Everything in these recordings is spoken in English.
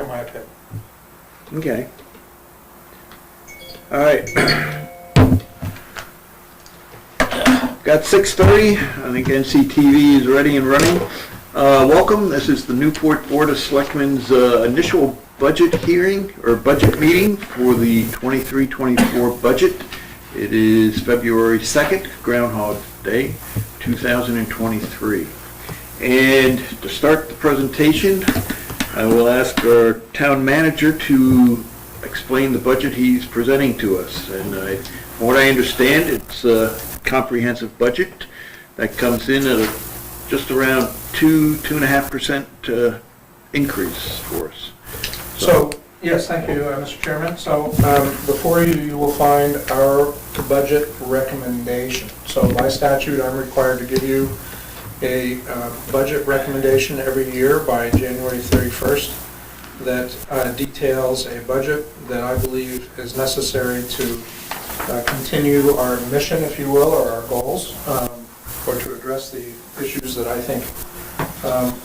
my opinion. Okay. All right. Got 6:30. I think NCTV is ready and running. Welcome. This is the Newport Board of Selectmen's initial budget hearing or budget meeting for the 23-24 budget. It is February 2nd, Groundhog Day, 2023. And to start the presentation, I will ask our town manager to explain the budget he's presenting to us. And from what I understand, it's a comprehensive budget that comes in at just around 2.5% increase for us. So, yes, thank you, Mr. Chairman. So, before you, you will find our budget recommendation. So, by statute, I'm required to give you a budget recommendation every year by January 31st that details a budget that I believe is necessary to continue our mission, if you will, or our goals, or to address the issues that I think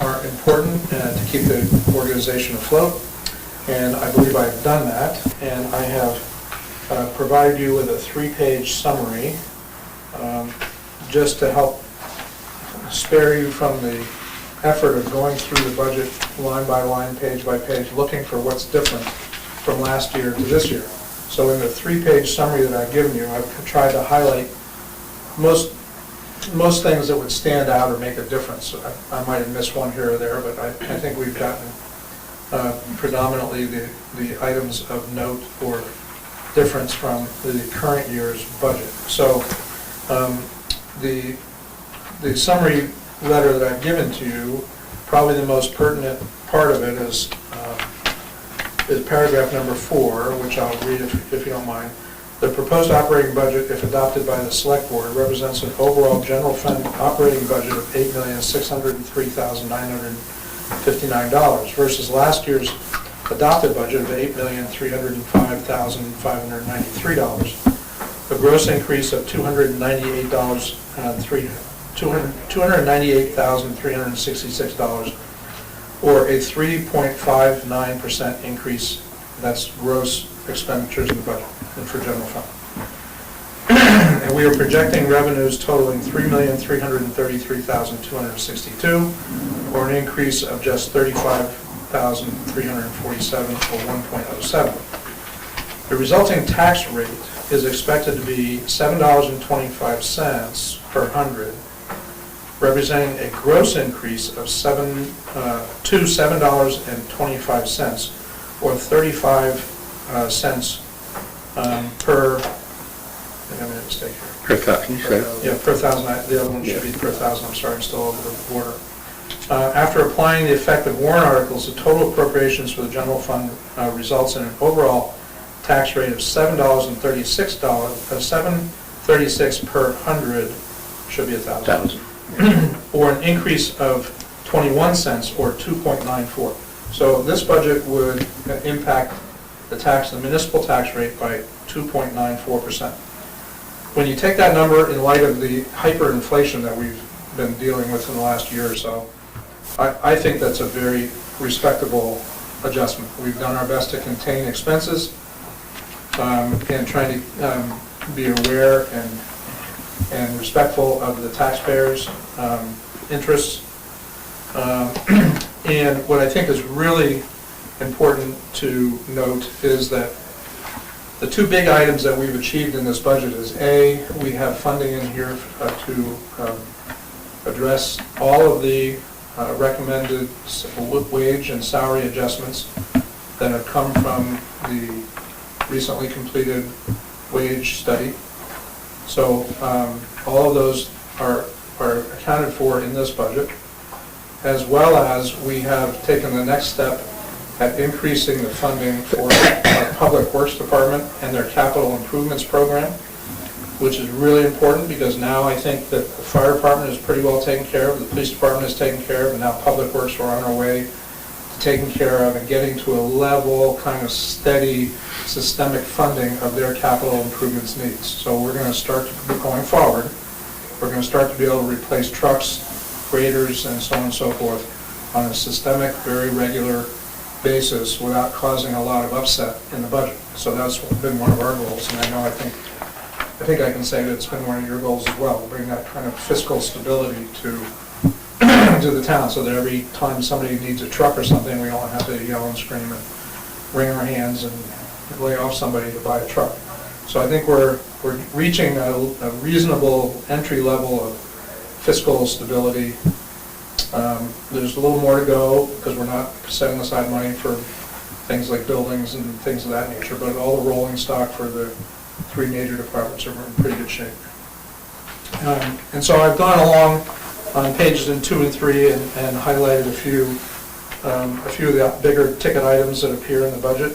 are important to keep the organization afloat. And I believe I've done that, and I have provided you with a 3-page summary just to help spare you from the effort of going through the budget line by line, page by page, looking for what's different from last year to this year. So in the 3-page summary that I've given you, I've tried to highlight most things that would stand out or make a difference. I might have missed one here or there, but I think we've gotten predominantly the items of note or difference from the current year's budget. So the summary letter that I've given to you, probably the most pertinent part of it is paragraph number 4, which I'll read if you don't mind. The proposed operating budget, if adopted by the Select Board, represents an overall general fund operating budget of $8,603,959 versus last year's adopted budget of $8,305,593, a gross increase of $298,366, or a 3.59% increase. That's gross expenditures in the budget and for general fund. And we are projecting revenues totaling $3,333,262, or an increase of just $35,347, or 1.07. The resulting tax rate is expected to be $7.25 per hundred, representing a gross increase of $7.25, or 35 cents per. I think I made a mistake here. Per thousand, Yeah, per thousand. The other one should be per thousand. I'm sorry, I'm still over the border. After applying the effect of warrant articles, the total appropriations for the general fund results in an overall tax rate of $7.36 per hundred, should be 1,000, or an increase of 21 cents, or 2.94. So this budget would impact the municipal tax rate by 2.94%. When you take that number in light of the hyperinflation that we've been dealing with in the last year or so, I think that's a very respectable adjustment. We've done our best to contain expenses and trying to be aware and respectful of the taxpayers' interests. And what I think is really important to note is that the 2 big items that we've achieved in this budget is, A, we have funding in here to address all of the recommended wage and salary adjustments that have come from the recently completed wage study. So all of those are accounted for in this budget, as well as we have taken the next step at increasing the funding for our Public Works Department and their capital improvements program, which is really important because now I think that the fire department is pretty well taken care of, the police department is taken care of, and now Public Works are on our way to taking care of and getting to a level, kind of steady, systemic funding of their capital improvements needs. So we're going to start to, going forward, we're going to start to be able to replace trucks, graders, and so on and so forth on a systemic, very regular basis without causing a lot of upset in the budget. So that's been one of our goals, and I know, I think I can say that it's been one of your goals as well, bring that kind of fiscal stability to to the town, so that every time somebody needs a truck or something, we don't have to yell and scream and wring our hands and lay off somebody to buy a truck. So I think we're reaching a reasonable entry level of fiscal stability. There's a little more to go, because we're not setting aside money for things like buildings and things of that nature, but all the rolling stock for the three major departments are in pretty good shape. And so I've gone along on pages 2 and 3 and highlighted a few of the bigger ticket items that appear in the budget.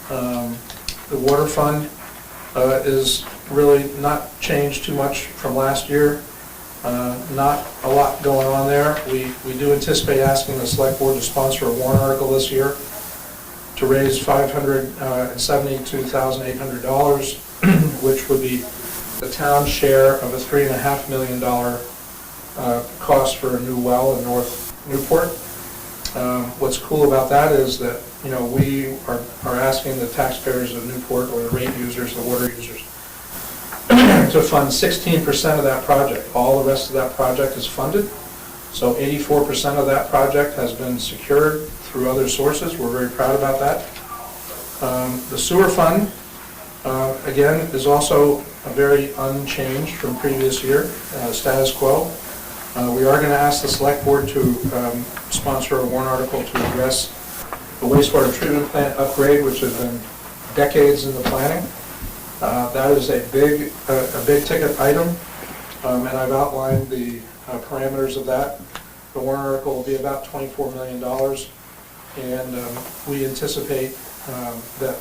The water fund is really not changed too much from last year. Not a lot going on there. We do anticipate asking the select board to sponsor a warrant article this year to raise $572,800, which would be the town's share of a $3.5 million cost for a new well in North Newport. What's cool about that is that, you know, we are asking the taxpayers of Newport, or the rate users, the water users, to fund 16% of that project. All the rest of that project is funded. So 84% of that project has been secured through other sources. We're very proud about that. The sewer fund, again, is also very unchanged from previous year, status quo. We are going to ask the select board to sponsor a warrant article to address the wastewater treatment plant upgrade, which has been decades in the planning. That is a big ticket item, and I've outlined the parameters of that. The warrant article will be about $24 million, and we anticipate that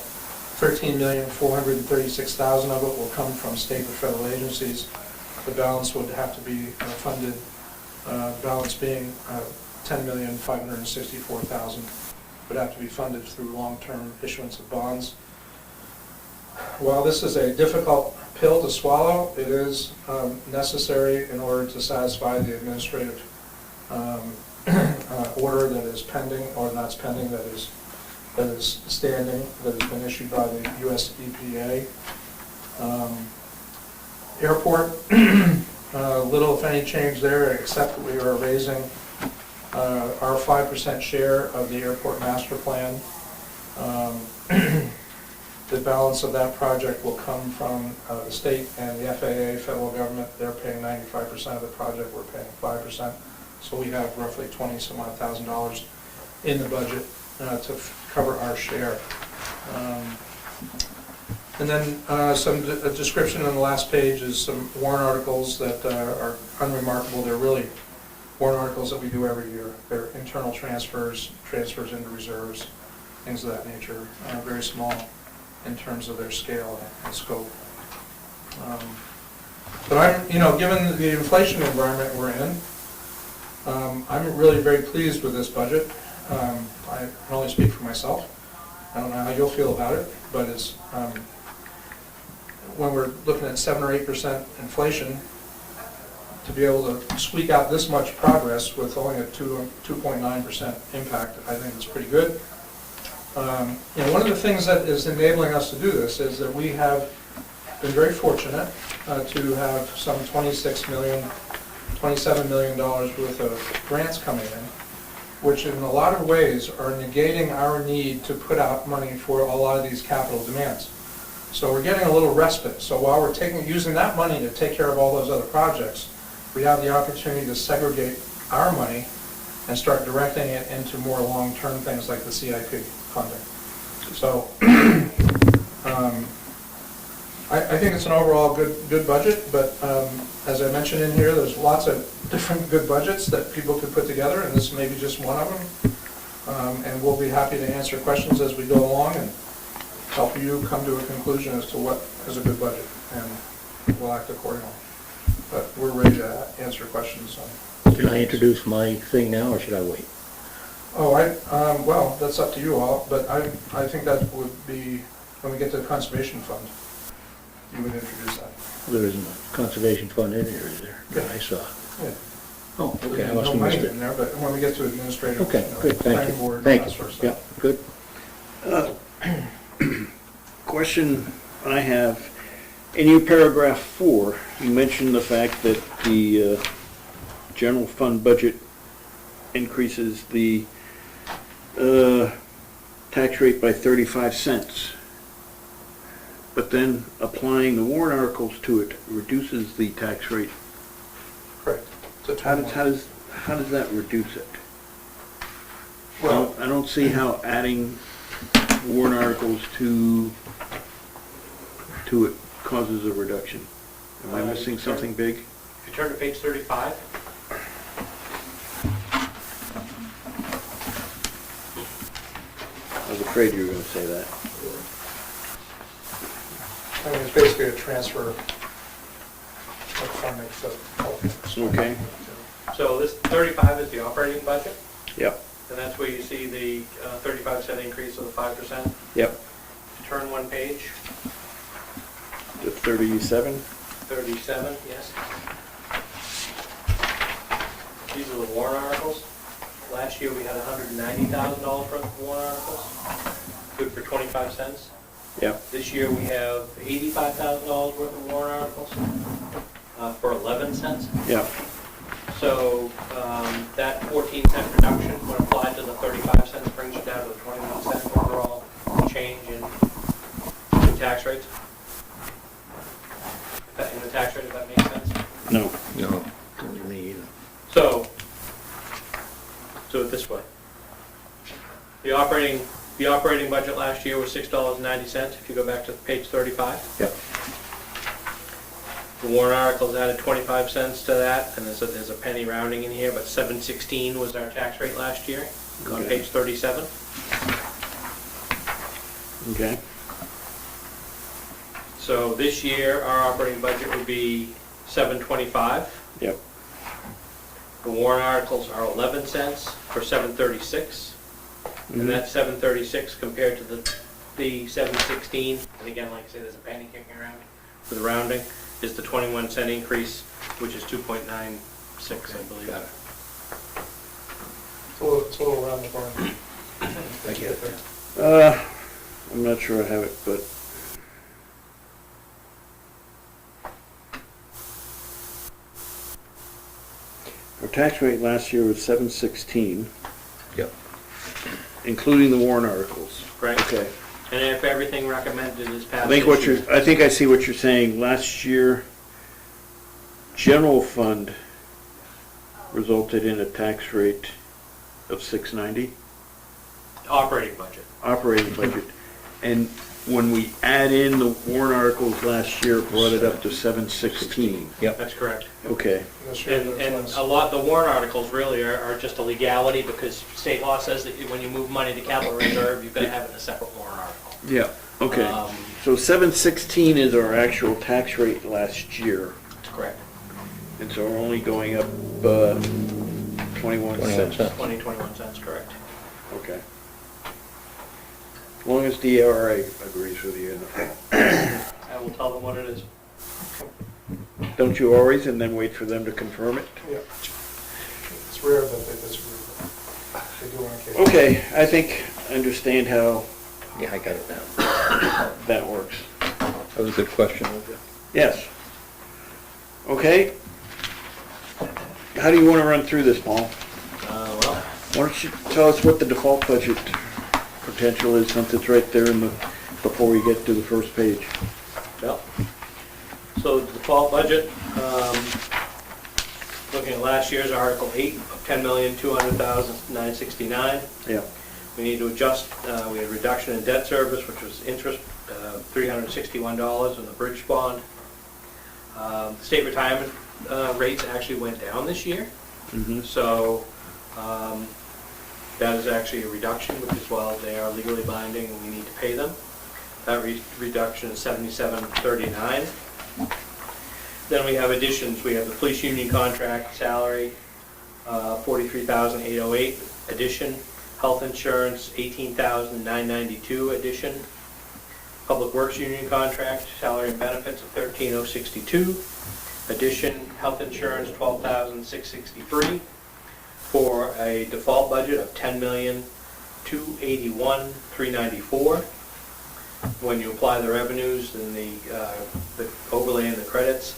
$13,436,000 of it will come from state or federal agencies. The balance would have to be funded, balance being $10,564,000 would have to be funded through long-term issuance of bonds. While this is a difficult pill to swallow, it is necessary in order to satisfy the administrative order that is pending, or not pending, that is standing, that has been issued by the US EPA. Airport, little if any change there, except that we are raising our 5% share of the airport master plan. The balance of that project will come from the state and the FAA, federal government. They're paying 95% of the project, we're paying 5%. So we have roughly $20-some-odd thousand in the budget to cover our share. And then a description on the last page is some warrant articles that are unremarkable. They're really warrant articles that we do every year. They're internal transfers, transfers into reserves, things of that nature, very small in terms of their scale and scope. But I'm, given the inflation environment we're in, I'm really very pleased with this budget. I can only speak for myself. I don't know how you'll feel about it, but it's when we're looking at 7 or 8% inflation, to be able to squeak out this much progress with only a 2.9% impact, I think it's pretty good. One of the things that is enabling us to do this is that we have been very fortunate to have some $27 million worth of grants coming in, which in a lot of ways are negating our need to put out money for a lot of these capital demands. So we're getting a little respite. So while we're using that money to take care of all those other projects, we have the opportunity to segregate our money and start directing it into more long-term things like the CIP funding. So I think it's an overall good budget, but as I mentioned in here, there's lots of different good budgets that people could put together, and this may be just one of them. And we'll be happy to answer questions as we go along and help you come to a conclusion as to what is a good budget, and we'll act accordingly. But we're ready to answer questions. Can I introduce my thing now, or should I wait? Oh, well, that's up to you all, but I think that would be, when we get to the conservation fund, you would introduce that. There isn't a conservation fund in here, is there? Yeah. I saw. Yeah. Oh, okay, I There's must no have money missed in it. there, but when we get to administrative, Okay, good, thank planning you. board, Thank that you. sort of Yeah, stuff. Good. Question I have, in your paragraph 4, you mentioned the fact that the general fund budget increases the tax rate by 35 cents. But then applying the warrant articles to it reduces the tax rate. Correct. It's a How 21. does that reduce it? Well, I don't see how adding warrant articles to it causes a reduction. Am I missing something big? If you turn to page 35, I was afraid you were going to say that. I mean, it's basically a transfer of funding to. Okay. so this 35 is the operating budget, Yep. and that's where you see the 35-cent increase of the 5%. Yep. Turn one page, The 37? 37, yes. These are the warrant articles. Last year, we had $190,000 worth of warrant articles, good for 25 cents. Yep. This year, we have $85,000 worth of warrant articles for 11 cents. Yep. So that 14-cent reduction, when applied to the 35 cents, brings you down to the 21-cent overall change in tax rates. In the tax rate, if that makes sense. No. No, doesn't me either. So, do it this way. The operating budget last year was $6.90, if you go back to page 35. Yep. The warrant articles added 25 cents to that, and there's a penny rounding in here, but 7.16 was our tax rate last year, on Okay. page 37. Okay. So this year, our operating budget would be $7.25. Yep. The warrant articles are 11 cents for $7.36. And that's $7.36 compared to the $7.16. And again, like I say, there's a penny kicking around for the rounding, is the 21-cent increase, which is 2.96, I believe. Got it. It's a little around the horn. I get it. I'm not sure I have it, but our tax rate last year was 7.16, Yep. including the warrant articles. Right? Okay. And if everything recommended is passed I think this year, I think I see what you're saying. Last year, general fund resulted in a tax rate of 690, operating budget. operating budget. And when we add in the warrant articles last year, it brought it up to 716. Yep. That's correct. Okay. This year And there's less. a lot, the warrant articles really are just a legality, because state law says that when you move money to capital reserve, you've got to have it in a separate warrant article. Yeah. Okay. Um, So 716 is our actual tax rate last year, That's correct. and so we're only going up 21 21 cents. cents. 21 cents, correct. Okay. As long as DRA agrees with you in the fall. I will tell them what it is. Don't you always, and then wait for them to confirm it? Yeah. It's rare that they disagree, but they do on occasion. Okay, I think I understand how Yeah, I got it now. that works. That was a good question. Yes. Okay. How do you want to run through this, Paul? Well, Why don't you tell us what the default budget potential is, since it's right there in the, before we get to the first page. Well, so the default budget, looking at last year's Article 8 of $10,200,969. Yeah. We need to adjust, we had a reduction in debt service, which was interest, $361 on the bridge bond. The state retirement rates actually went down this year. Mm-hmm. So that is actually a reduction, which is while they are legally binding and we need to pay them. That reduction is $77.39. Then we have additions. We have the police union contract salary, $43,808 addition. Health insurance, $18,992 addition. Public Works union contract, salary and benefits of $13,062 addition. Health insurance, $12,663 for a default budget of $281,394. When you apply the revenues and the overlay and the credits,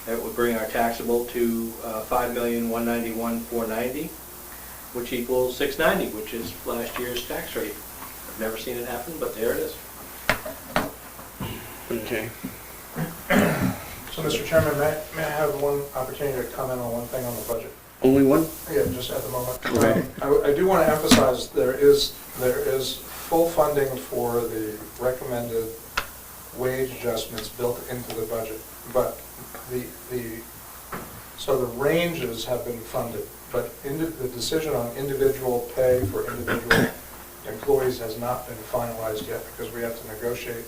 that would bring our taxable to $5,191,490, which equals $690, which is last year's tax rate. I've never seen it happen, but there it is. Okay. So, Mr. Chairman, may I have one opportunity to comment on one thing on the budget? Only one? Yeah, just at the moment. Okay. I do want to emphasize there is full funding for the recommended wage adjustments built into the budget, but so the ranges have been funded, but the decision on individual pay for individual employees has not been finalized yet, because we have to negotiate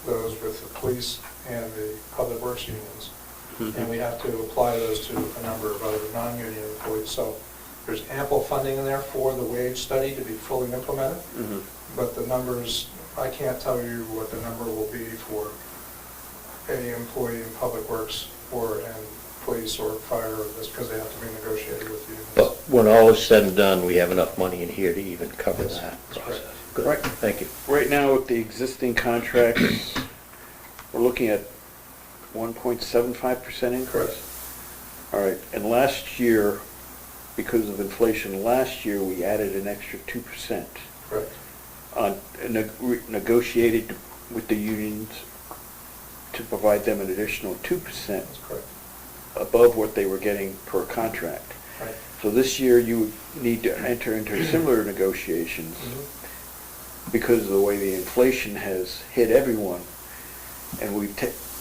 those with the police and the public works unions. And we have to apply those to a number of other non-union employees. So there's ample funding in there for the wage study to be fully implemented. But the numbers, I can't tell you what the number will be for any employee in public works or in police or fire, just because they have to be negotiated with unions. But when all is said and done, we have enough money in here to even cover Yes, that that's process. correct. Good, Right. thank you. Right now, with the existing contracts, we're looking at 1.75% increase? Correct. All right, and last year, because of inflation, last year, we added an extra 2%. Correct. Negotiated with the unions to provide them an additional 2% That's correct. above what they were getting per contract. Right. So this year, you need to enter into similar negotiations because of the way the inflation has hit everyone. And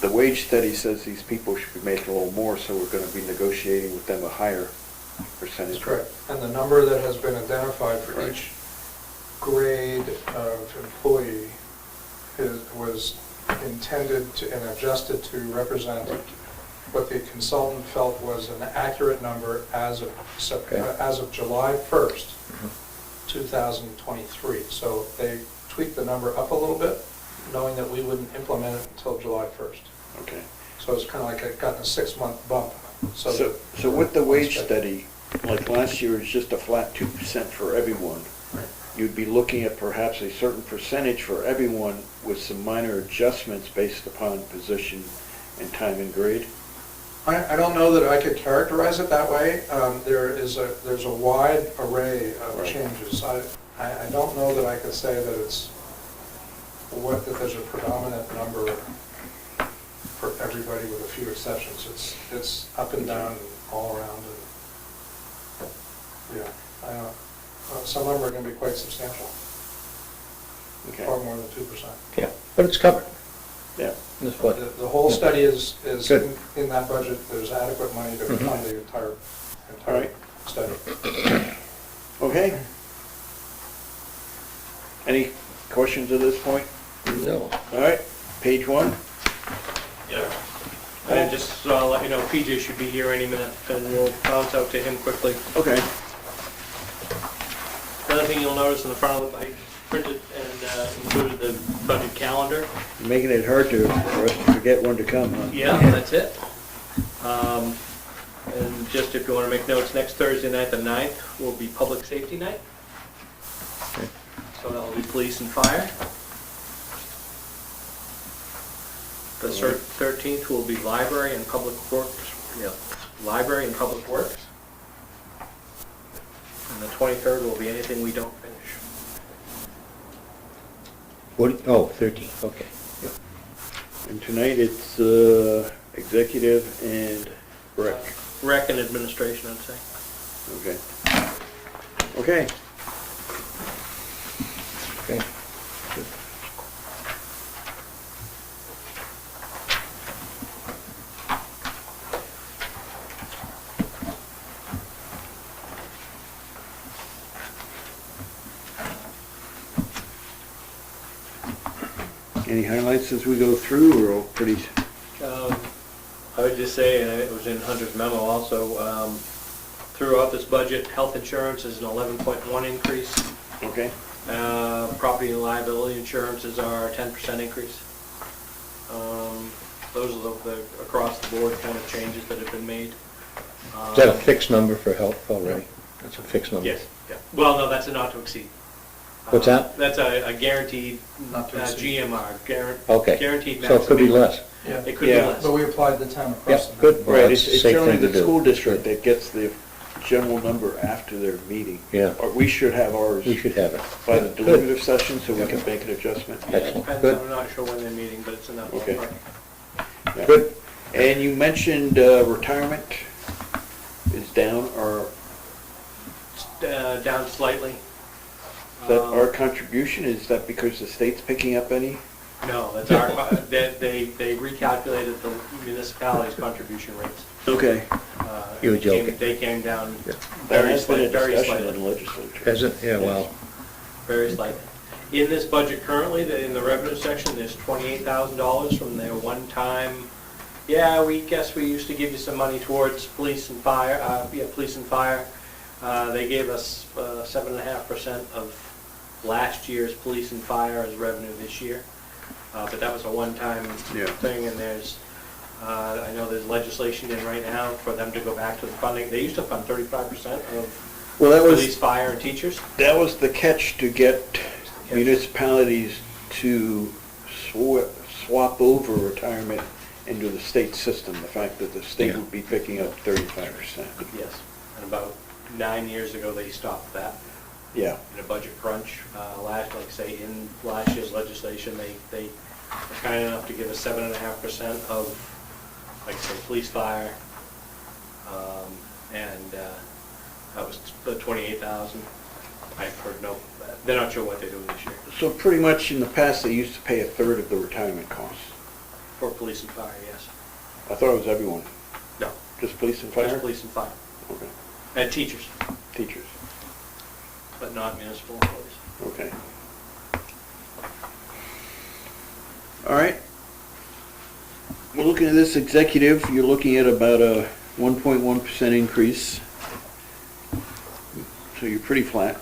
the wage study says these people should be making a little more, so we're going to be negotiating with them a higher percentage. That's correct. And the number that has been identified for each grade of employee was intended to and adjusted to represent what the consultant felt was an accurate number as of July 1st, 2023. So they tweaked the number up a little bit, knowing that we wouldn't implement it until July 1st. Okay. So it's kind of like it got a 6-month bump. So with the wage study, like last year, it's just a flat 2% for everyone. Right. You'd be looking at perhaps a certain percentage for everyone with some minor adjustments based upon position and time and grade? I don't know that I could characterize it that way. There's a wide array of Right. changes. I don't know that I could say that that there's a predominant number for everybody with a few exceptions. It's up and down and all around. And yeah, I don't. Some of them are going to be quite substantial, Okay. far more than 2%. Yeah, but it's covered. Yeah. in this budget. The whole study is Good. in that budget. There's adequate money to fund the entire All right. study. Okay. Any questions at this point? No. All right, page 1. Yeah. And just so I'll let you know, PJ should be here any minute, and we'll bounce out to him quickly. Okay. The other thing you'll notice in the front of the page, printed and included the budget calendar. Making it hard for us to forget when to come, huh? Yeah, that's it. And just if you want to make notes, next Thursday night, the 9th, will be Public Safety Night. Okay. So that'll be police and fire. The 13th will be library and public works. Yeah, library and public works. And the 23rd will be anything we don't finish. What, oh, 13, okay. And tonight it's executive and rec. Rec and administration, I'd say. Okay. Okay. Okay. Good. Any highlights as we go through, or all pretty? I would just say, and it was in Hunter's memo also, throughout this budget, health insurance is an 11.1 increase. Okay. Property and liability insurances are 10% increase. Those are the across the board kind of changes that have been made. Is that a fixed number for health already? That's a fixed number? Yes, yeah. Well, no, that's a not to exceed. What's that? That's a guaranteed Not to exceed. GMR, Okay, guaranteed so it could be maximum. less. Yeah. It could be Yeah. less. But we applied the 10 across Yep, the board. good. Well, Right, that's it's a safe generally thing to the do. school district that gets the general number after their meeting. Yeah. Or we should have ours We should have it. by the Good. deliberative session, so we can make an adjustment. Yeah, it Excellent. depends, Good. I'm not sure when they're meeting, but it's enough. Okay. Yeah. Good. And you mentioned retirement is down, or Down slightly. is that our contribution? Is that because the state's picking up any? No, that's our, they recalculated the municipality's contribution rates. Okay. You were It came- joking. They came down There very has been a slightly, very discussion in slightly, the legislature. Has it? Yeah, well, very slightly. In this budget currently, in the revenue section, there's $28,000 from their one-time, yeah, we guess we used to give you some money towards police and fire, police and fire. They gave us 7.5% of last year's police and fire as revenue this year. But that was a one-time Yeah. thing, and there's, I know there's legislation in right now for them to go back to the funding. They used to fund 35% of Well, that police, was, fire, and teachers. that was the catch to get municipalities to swap over retirement into the state system, the fact that the state Yeah. would be picking up 35%. Yes, and about 9 years ago, they stopped that Yeah, in a budget crunch. Like say, in last year's legislation, they were kind enough to give us 7.5% of, like say, police, fire, and that was the 28,000. I've heard no, they're not sure what they're doing this year so pretty much in the past, they used to pay a third of the retirement costs. for police and fire, yes. I thought it was everyone, No, just police and fire? just police and fire, Okay, and teachers, teachers, but not municipal employees. okay. All right. We're looking at this executive, you're looking at about a 1.1% increase. So you're pretty flat.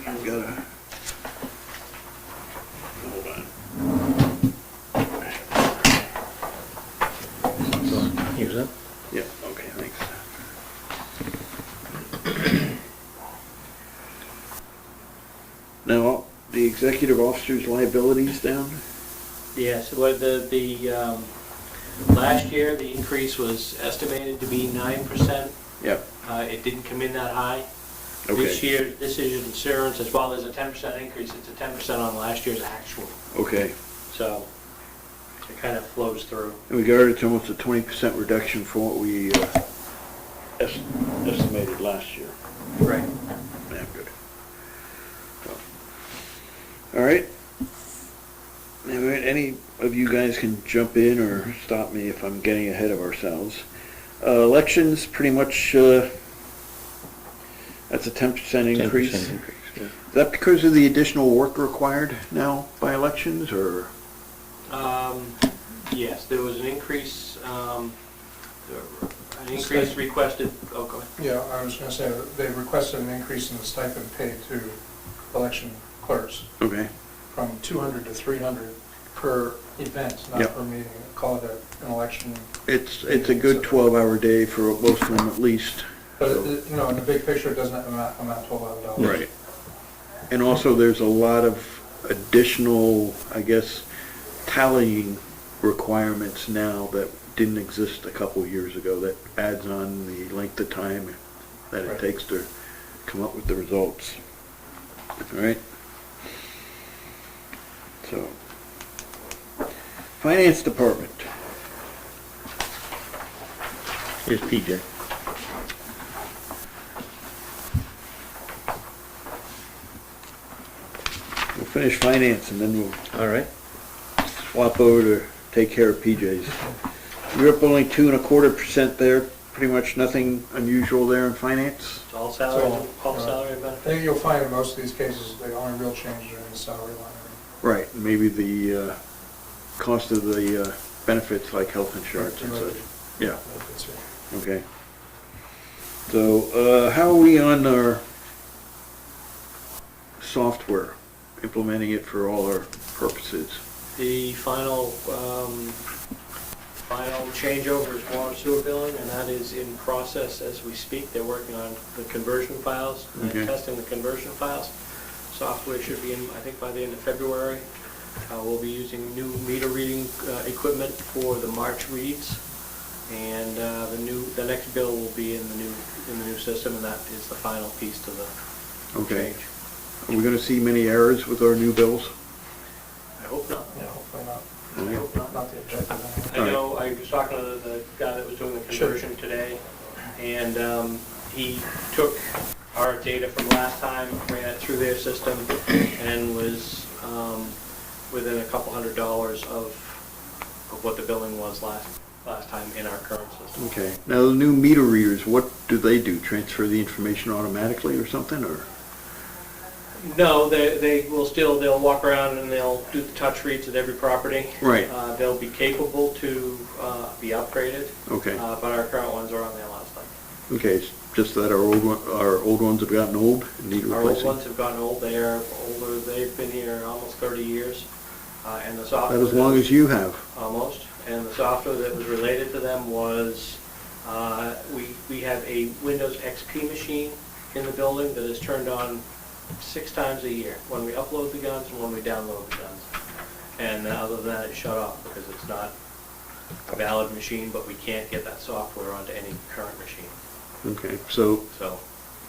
You've got a, hold on. use it. Yeah, okay, thanks. Now, the executive officer's liabilities down? Yes, well, last year, the increase was estimated to be 9%. Yep. It didn't come in that high. Okay. This year, this is insurance, as well as a 10% increase, it's a 10% on last year's actual. Okay. So it kind of flows through. In regard, it's almost a 20% reduction from what we estimated last year. Right. Yeah, good. All right. All right, any of you guys can jump in or stop me if I'm getting ahead of ourselves. Elections, pretty much, that's a 10% increase. 10% increase, yeah. Is that because of the additional work required now by elections, or? Yes, there was an increase requested, oh, go ahead. Yeah, I was going to say, they requested an increase in the stipend paid to election clerks Okay. from 200 to 300 per event, not Yep. per meeting. Call it an election. It's a good 12-hour day for most of them at least. But, in the big picture, it doesn't amount to $11. Right. And also, there's a lot of additional, I guess, tallying requirements now that didn't exist a couple years ago that adds on the length of time that it Right. takes to come up with the results. All right? So, Finance Department. Here's PJ. We'll finish finance and then we'll All right. swap over to take care of PJ's. You're up only 2.25% there, pretty much nothing unusual there in finance? It's all salary, So, all salary and I benefits. think you'll find in most of these cases, the only real changes are in the salary line. Right, maybe the cost of the benefits like health insurance and such. Yeah, Benefits here. okay. So, how are we on our software, implementing it for all our purposes? The final Final changeover is water sewer billing, and that is in process as we speak. They're working on the conversion files, Okay. testing the conversion files. Software should be in, I think, by the end of February. We'll be using new meter reading equipment for the March reads, and the next bill will be in the new system, and that is the final piece to the Okay. change. Are we gonna see many errors with our new bills? I hope not. Yeah, hopefully not. I hope not. Not the objective. I know, I was talking to the guy that was doing the conversion today, and he took our data from last time, ran it through their system, and was within a couple $100 of what the billing was last time in our current system. Okay. Now, the new meter readers, what do they do? Transfer the information automatically or something, or? No, they will still, they'll walk around and they'll do the touch reads at every property. Right. They'll be capable to be upgraded. Okay. But our current ones are on their last time. Okay, it's just that our old ones have gotten old and need Our old replacing? ones have gotten old, they are older, they've been here almost 30 years, and the software... Not as long as you have. Almost, and the software that was related to them was, we have a Windows XP machine in the building that is turned on 6 times a year, when we upload the guns and when we download the guns. And other than that, it's shut off because it's not a valid machine, but we can't get that software onto any current machine. Okay, so So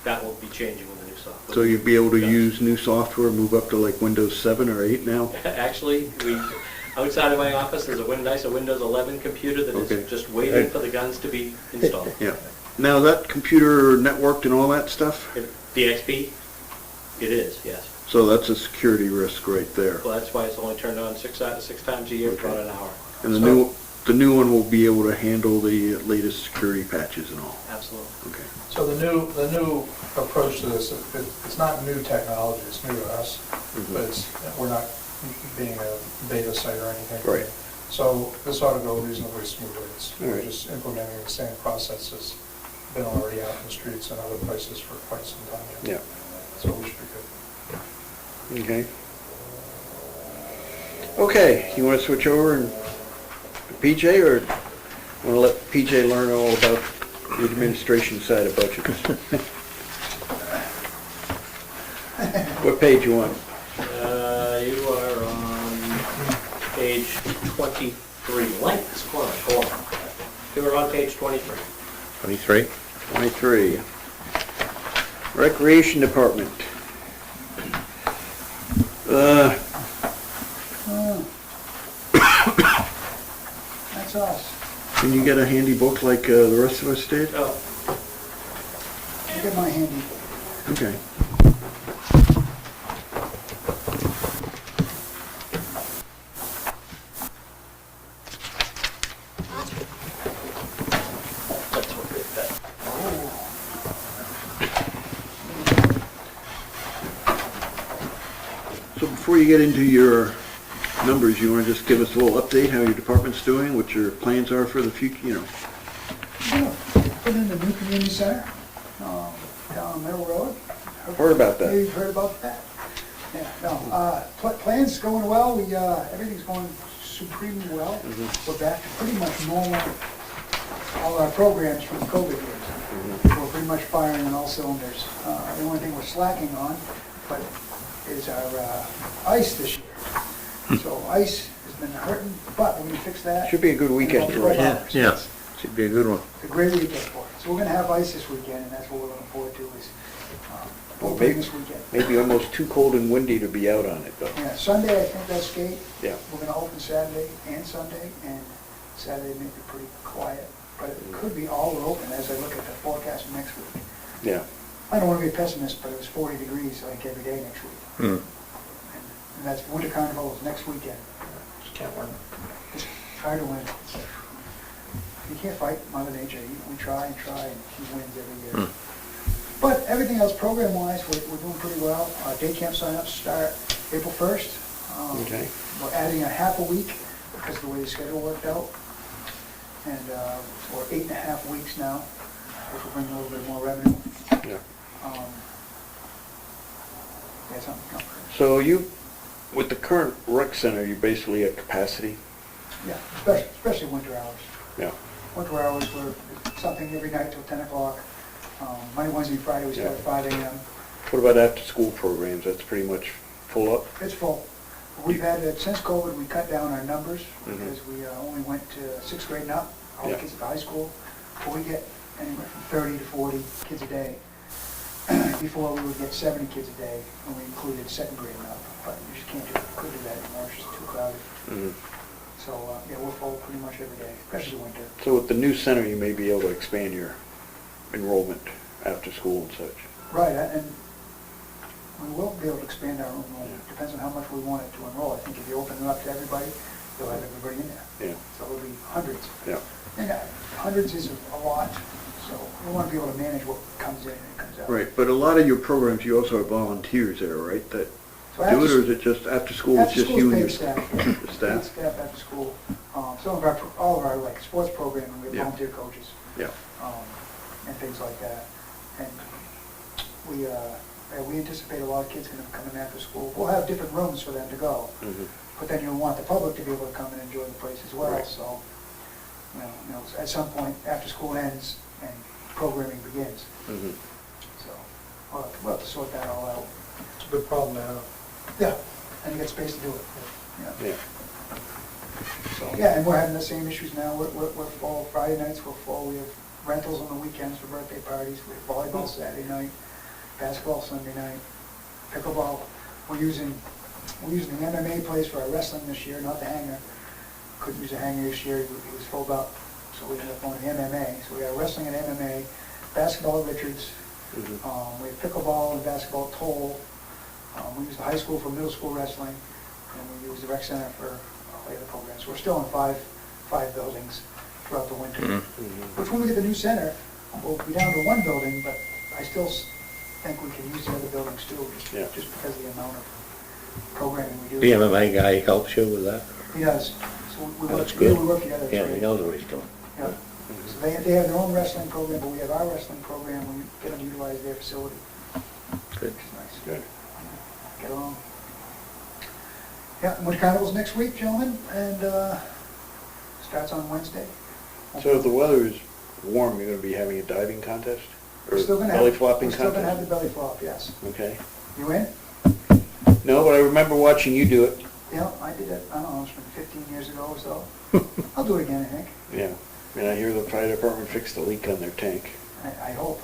that will be changing with the new software. so you'd be able to Guns. use new software, move up to like Windows 7 or 8 now? Actually, outside of my office, there's a Windows 11 computer that Okay. is just waiting for the guns to be installed. Yeah. Now, is that computer networked and all that stuff? The XP? It is, yes. So that's a security risk right there. Well, that's why it's only turned on six times a year for about an hour. And So- the new one will be able to handle the latest security patches and all? Absolutely. Okay. So the new approach to this, it's not new technology, it's new to us, Mhm. but we're not being a beta site or anything. Right. So this ought to go reasonably smoothly. All We're right. just implementing the same process that's been already out in the streets and other places for quite some time. Yeah. So we should be good. Okay. Okay, you want to switch over and PJ, or want to let PJ learn all about the administration side of budgets? What page you want? You are on page 23. Like this corner, go on. You were on page 23. 23? 23. Recreation Department. That's us. Can you get a handy book like the rest of us did? Oh, Look at my handy. Okay. that's what they said. So before you get into your numbers, you want to just give us a little update, how your department's doing, what your plans are for the future, you know? Yeah, put in the new community center, down on Middle Road. Heard about that. Yeah, you've heard about that? Yeah, no, plans going well, everything's going supremely well. Mm-hmm. We're back to pretty much normal, all our programs from COVID years. Mm-hmm. We're pretty much firing on all cylinders. The only thing we're slacking on, but is our ice this year. So ice has been hurting, but we're gonna fix that. Should be a good weekend in for about 12 us. hours. Should be a good one. It's a great weekend for it. So we're gonna have ice this weekend, and that's what we're looking forward to is, Well, opening maybe- this weekend. Maybe almost too cold and windy to be out on it, though. Yeah, Sunday, I think they'll skate. Yeah. We're gonna open Saturday and Sunday, and Saturday may be pretty quiet, but it could be all open as I look at the forecast for next week. Yeah. I don't wanna be a pessimist, but it was 40 degrees like every day next week. Hmm. And that's Winter Carnival is next weekend. Just can't win. It's hard to win. You can't fight Mother Nature. We try and try, and she wins every year. But everything else, program-wise, we're doing pretty well. Day camp sign-ups start April 1st. Okay. We're adding a half a week because of the way the schedule worked out. And we're 8.5 weeks now, which will bring a little bit more revenue. Yeah. Yeah, something coming. So you, with the current rec center, you're basically at capacity? Yeah, especially winter hours. Yeah. Winter hours were something every night till 10 o'clock. Monday, Wednesday, Friday, we start at 5 a.m. What about after-school programs? That's pretty much full up? It's full. We've had, since COVID, we cut down our numbers Mhm. because we only went to sixth grade and up, all the Yeah. kids at the high school. But we get anywhere from 30 to 40 kids a day. Before, we would get 70 kids a day, and we included second grade and up. But you just couldn't do that anymore, it's just too crowded. Mhm. So, yeah, we're full pretty much every day, especially winter. So with the new center, you may be able to expand your enrollment after school and such. Right, and we will be able to expand our enrollment. Depends on how much we want it to enroll. I think if you open it up to everybody, you'll have everybody in there. Yeah. So it'll be hundreds. Yeah. And hundreds is a lot, so we want to be able to manage what comes in and comes out. Right, but a lot of your programs, you also have volunteers there, right, that So do it, after- or is it just after school, it's After just school you is and paid your staff. the Paid staff? staff after school. Some of our, all of our like sports programming, we have Yeah. volunteer coaches, Yeah. and things like that. And we anticipate a lot of kids going to come in after school. We'll have different rooms for them to go, Mhm. but then you'll want the public to be able to come and enjoy the place as well. Right. So, at some point, after school ends and programming begins. Mhm. So we'll have to sort that all out. It's a good problem to have. Yeah, and you get space to do it. Yeah. Yeah. So, yeah, and we're having the same issues now. We're full Friday nights, we're full. We have rentals on the weekends for birthday parties. We have volleyball Saturday night, basketball Sunday night, pickleball. We're using the MMA place for our wrestling this year, not the hangar. Couldn't use a hangar this year, it was filled up, so we ended up going to MMA. So we got wrestling and MMA, basketball at Richards, Mhm. we have pickleball and basketball at Toll. We use the high school for middle school wrestling, and we use the rec center for all the other programs. We're still in five buildings throughout the winter. Mhm. Mhm. Which when we get the new center, we'll be down to one building, but I still think we can use the other buildings too, Yeah. just because of the amount of programming we do. The MMA guy helps you with that? He does. So we work, That's good. we work together. Yeah, he knows what he's doing. Yeah. So they have their own wrestling program, but we have our wrestling program, we get them to utilize their facility. Good. Which is nice. Good. Get along. Yeah, and Winter Carnival's next week, gentlemen, and starts on Wednesday. So if the weather is warm, you're gonna be having a diving contest? Or We're still gonna belly have, flopping we're still gonna have contest? the belly flop, yes. Okay. You in? No, but I remember watching you do it. Yeah, I did that, I don't know, it's been 15 years ago or so. I'll do it again, I think. Yeah. And I hear the fire department fixed the leak on their tank. I hope.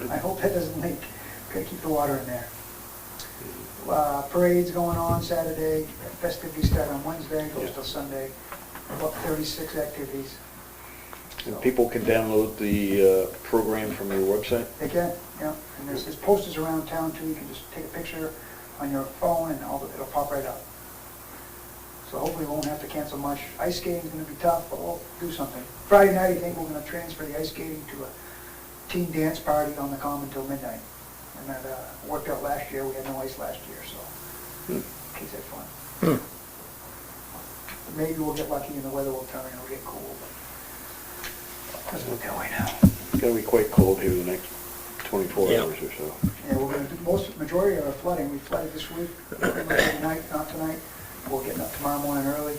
I hope that doesn't leak. Gotta keep the water in there. Parade's going on Saturday, festivities start on Wednesday, goes Yeah. till Sunday. About 36 activities. And people can download the program from your website? They can, yeah. And there's posters around town too. You can just take a picture on your phone and it'll pop right up. So hopefully we won't have to cancel much. Ice skating's gonna be tough, but we'll do something. Friday night, I think we're gonna transfer the ice skating to a teen dance party on the common till midnight. And that worked out last year. We had no ice last year, so kids had fun. Hmm. Maybe we'll get lucky and the weather will turn and it'll get cool, but doesn't look that way now. It's gonna be quite cold here the next 24 Yeah. hours or so. Yeah, we're gonna do, majority of our flooding, we flooded this week, pretty much every night, not tonight. We're getting up tomorrow morning early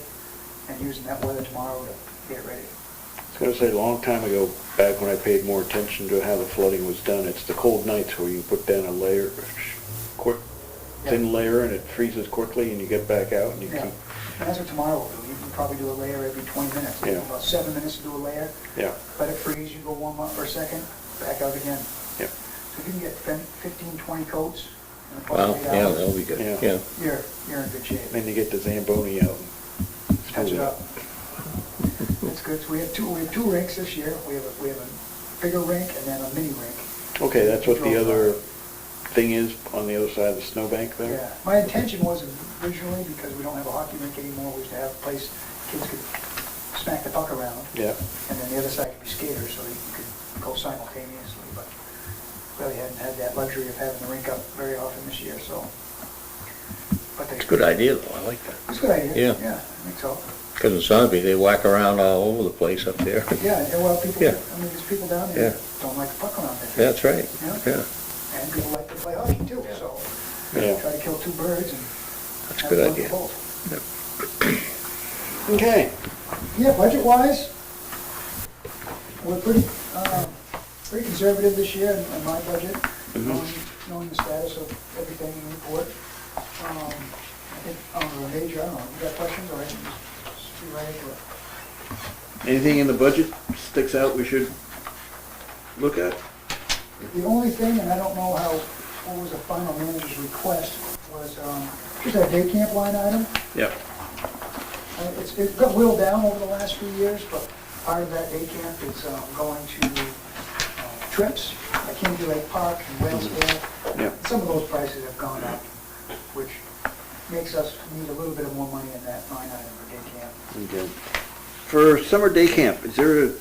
and using that weather tomorrow to get ready. I was gonna say, a long time ago, back when I paid more attention to how the flooding was done, it's the cold nights where you put down a layer, thin layer, and it freezes quickly, and you get back out, and you Yeah, keep, and that's what tomorrow will do. You can probably do a layer every 20 minutes. Yeah. About 7 minutes to do a layer, yeah, let it freeze, you go warm up for a second, back out again. yeah. So if you can get 15, 20 coats in a Well, couple of yeah, hours, that'll be good, Yeah. yeah. you're in good shape. Then you get the Zamboni out and Touch smooth it up. That's good. So we have two rinks this year. We have a bigger rink and then a mini rink. Okay, that's what the other thing is on the other side of the snowbank there? Yeah. My intention was originally, because we don't have a hockey rink anymore, was to have a place kids could smack the puck around. Yeah, And then the other side could be skaters, so you could go simultaneously. But really hadn't had that luxury of having the rink up very often this year, so. But It's a good idea, though, I like that. It's a good idea. Yeah. Yeah, I think so. Because in Sunapee, they whack around all over the place up there. Yeah, and well, people, Yeah. I mean, there's people down there Yeah. that don't like the puck around there. That's right, Yeah. yeah. And people like to play hockey too, so yeah. try to kill two birds and That's a have good fun for idea. both. Okay. Yeah, budget-wise, we're pretty conservative this year in my budget, knowing the status of everything in Newport. I think, on the major, I don't know, you got questions, or I can just be right into it? Anything in the budget sticks out we should look at? The only thing, and I don't know what was the final manager's request, was just that day camp line item. Yeah. It got whittled down over the last few years, but part of that day camp is going to trips, like Kennedy Lake Park and Whalesdale. Yeah. Some of those prices have gone up, which makes us need a little bit of more money in that line item for day camp. Okay. For summer day camp, is there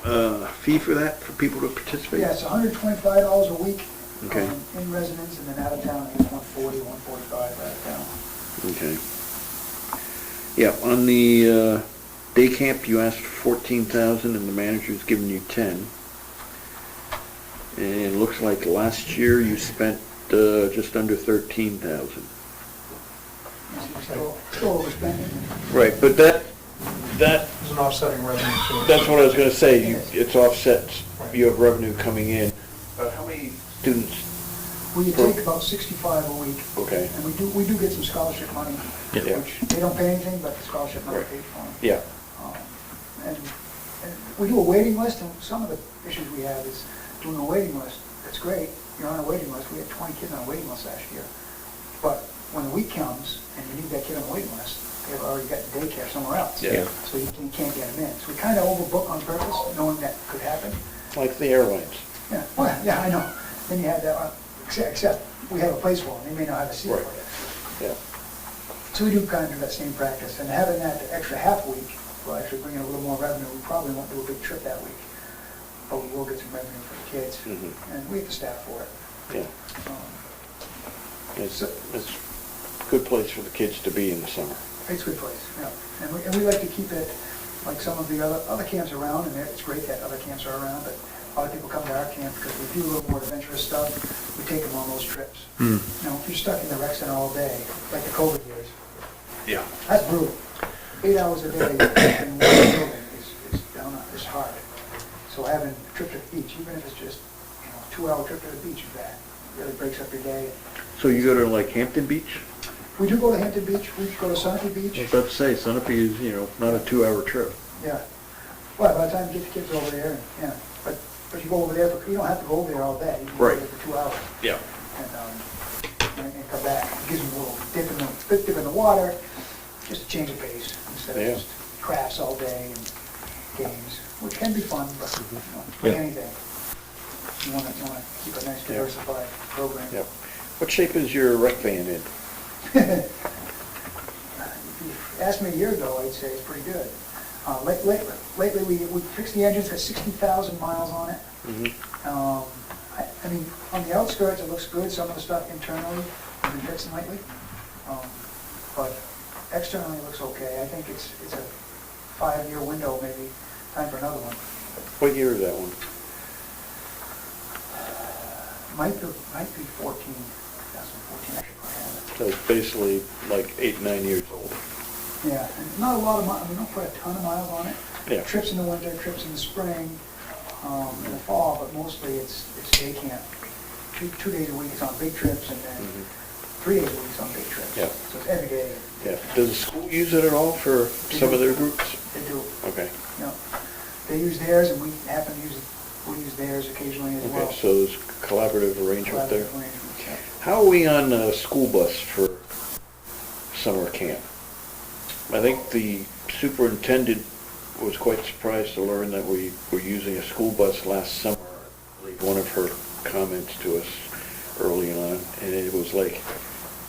a fee for that, for people to participate? Yeah, it's $125 a week. Okay. In residence, and then out of town, it's $140, $145 out of town. Okay. Yeah, on the day camp, you asked for 14,000 and the manager's given you 10. And it looks like last year you spent just under 13,000. Still overspending. Right, but that, There's an offsetting revenue to it. that's what I was gonna say, it's offsets, you have revenue coming in. How many students? We take about 65 a week. Okay. And we do get some scholarship money, Yeah. which they don't pay anything, but the scholarship money Right. pays for them. Yeah, And we do a waiting list, and some of the issues we have is doing a waiting list. That's great, you're on a waiting list. We had 20 kids on a waiting list last year. But when the week comes and you need that kid on the waiting list, they've already got daycare somewhere else. Yeah. So you can't get them in. So we kind of overbook on purpose, knowing that could happen. like the airlines. Yeah, well, yeah, I know. Then you have that, except we have a place for them, they may not have a seat Right. for you. Yeah. So we do kind of do that same practice, and having that extra half week will actually bring in a little more revenue. We probably won't do a big trip that week, but we will get some revenue for the kids, Mhm. and we have the staff for it. Yeah, Um, it's a good place for the kids to be in the summer. It's a good place, yeah. And we like to keep it like some of the other camps around, and it's great that other camps are around, but a lot of people come to our camp because we do a little more adventurous stuff. We take them on those trips. You know, if you're stuck in the rec center all day, like the COVID years, Yeah. that's brutal. 8 hours a day in one building is hard. So having a trip to the beach, even if it's just, you know, a 2-hour trip to the beach is bad. It really breaks up your day. So you go to like Hampton Beach? We do go to Hampton Beach, we go to Sunapee I Beach. was about to say, Sunapee is, not a 2-hour trip. Yeah. Well, by the time you get the kids over there, yeah, but you go over there, you don't have to go over there all day. You can go over Right. there for 2 hours Yeah. and come back. It gives them a little dip in the water, just to change the pace, instead Yeah. of just crafts all day and games, which can be fun, but, like Yeah. anything. You wanna keep a nice diversified program. Yeah. What shape is your rec van in? If you asked me a year ago, I'd say it's pretty good. Lately, we fixed the engine, it's got 60,000 miles on it. I mean, on the outskirts, it looks good, some of the stuff internally, we've been fixing lately. But externally, it looks okay. I think it's a 5-year window, maybe, time for another one. What year is that one? Might be 2014, I should probably have it. So it's basically like 8, 9 years old. Yeah, and not a lot of miles, we don't put a ton of miles on it. Yeah. Trips in the winter, trips in the spring, in the fall, but mostly it's day camp. 2 days a week it's on big trips, and then 3 days a week it's on big trips. Yeah. So it's every day. Yeah. Does the school use it at all for some of their groups? They do, Okay. you know. They use theirs, and we happen to we use theirs occasionally as well. Okay, so there's collaborative arrangement there. Collaborative arrangements, yeah. How are we on a school bus for summer camp? I think the superintendent was quite surprised to learn that we were using a school bus last summer. I believe one of her comments to us early on, and it was like,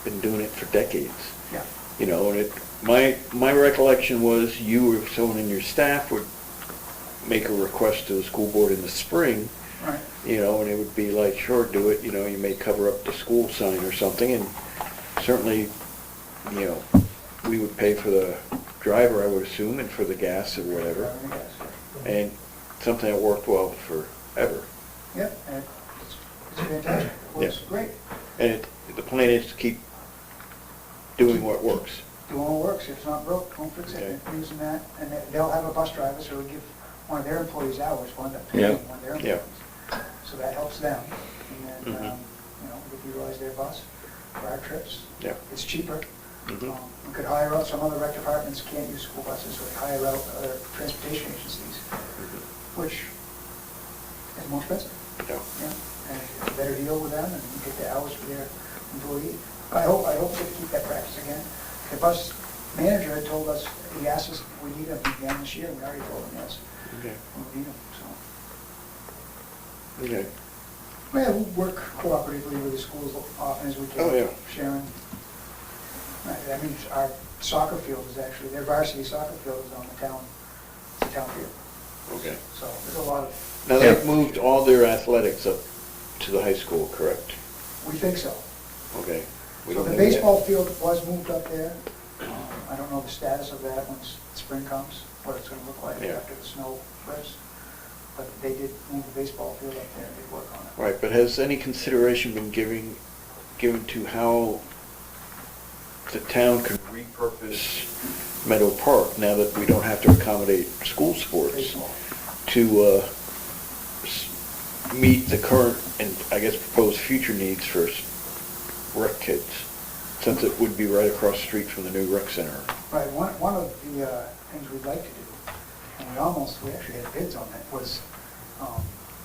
been doing it for decades. Yeah. And my recollection was you or someone in your staff would make a request to the school board in the spring, Right. and it would be like, sure, do it, you may cover up the school sign or something, and certainly, we would pay for the driver, I would assume, and for the gas or whatever, and something that worked well forever. Yep, and it's fantastic. It works Yeah. great. And the plan is to keep doing what works. do all the works. If it's not broke, don't fix it. Okay. And using that, and they'll have a bus driver, so we give one of their employees hours, we'll end up paying Yeah. one of their Yeah. employees. So that helps them. And then, we could utilize their bus for our trips. Yeah. It's cheaper. Mhm. We could hire out, some other rec departments can't use school buses, so they hire out other transportation agencies, which is more expensive. Yeah. Yeah, and a better deal with them, and you get the hours for their employee. I hope to keep that practice again. The bus manager had told us, he asked us if we need them again this year, and we already told him yes, Okay. we need them, so. Okay. Yeah, we work cooperatively with the schools as often as we can. Oh, yeah. Sharon, I mean, our soccer field is actually, their varsity soccer field is on the town, it's a town field. Okay. So there's a lot of, Now, they've moved all their athletics up to the high school, correct? we think so. Okay. We So don't the know yet. baseball field was moved up there. I don't know the status of that once spring comes, what it's gonna look like Yeah. after the snow lifts. But they did move the baseball field up there, they work on it. Right, but has any consideration been given to how the town can repurpose Meadow Park now that we don't have to accommodate school sports Baseball. to meet the current and I guess proposed future needs for rec kids, since it would be right across the street from the new rec center? Right, one of the things we'd like to do, and we actually had bids on it, was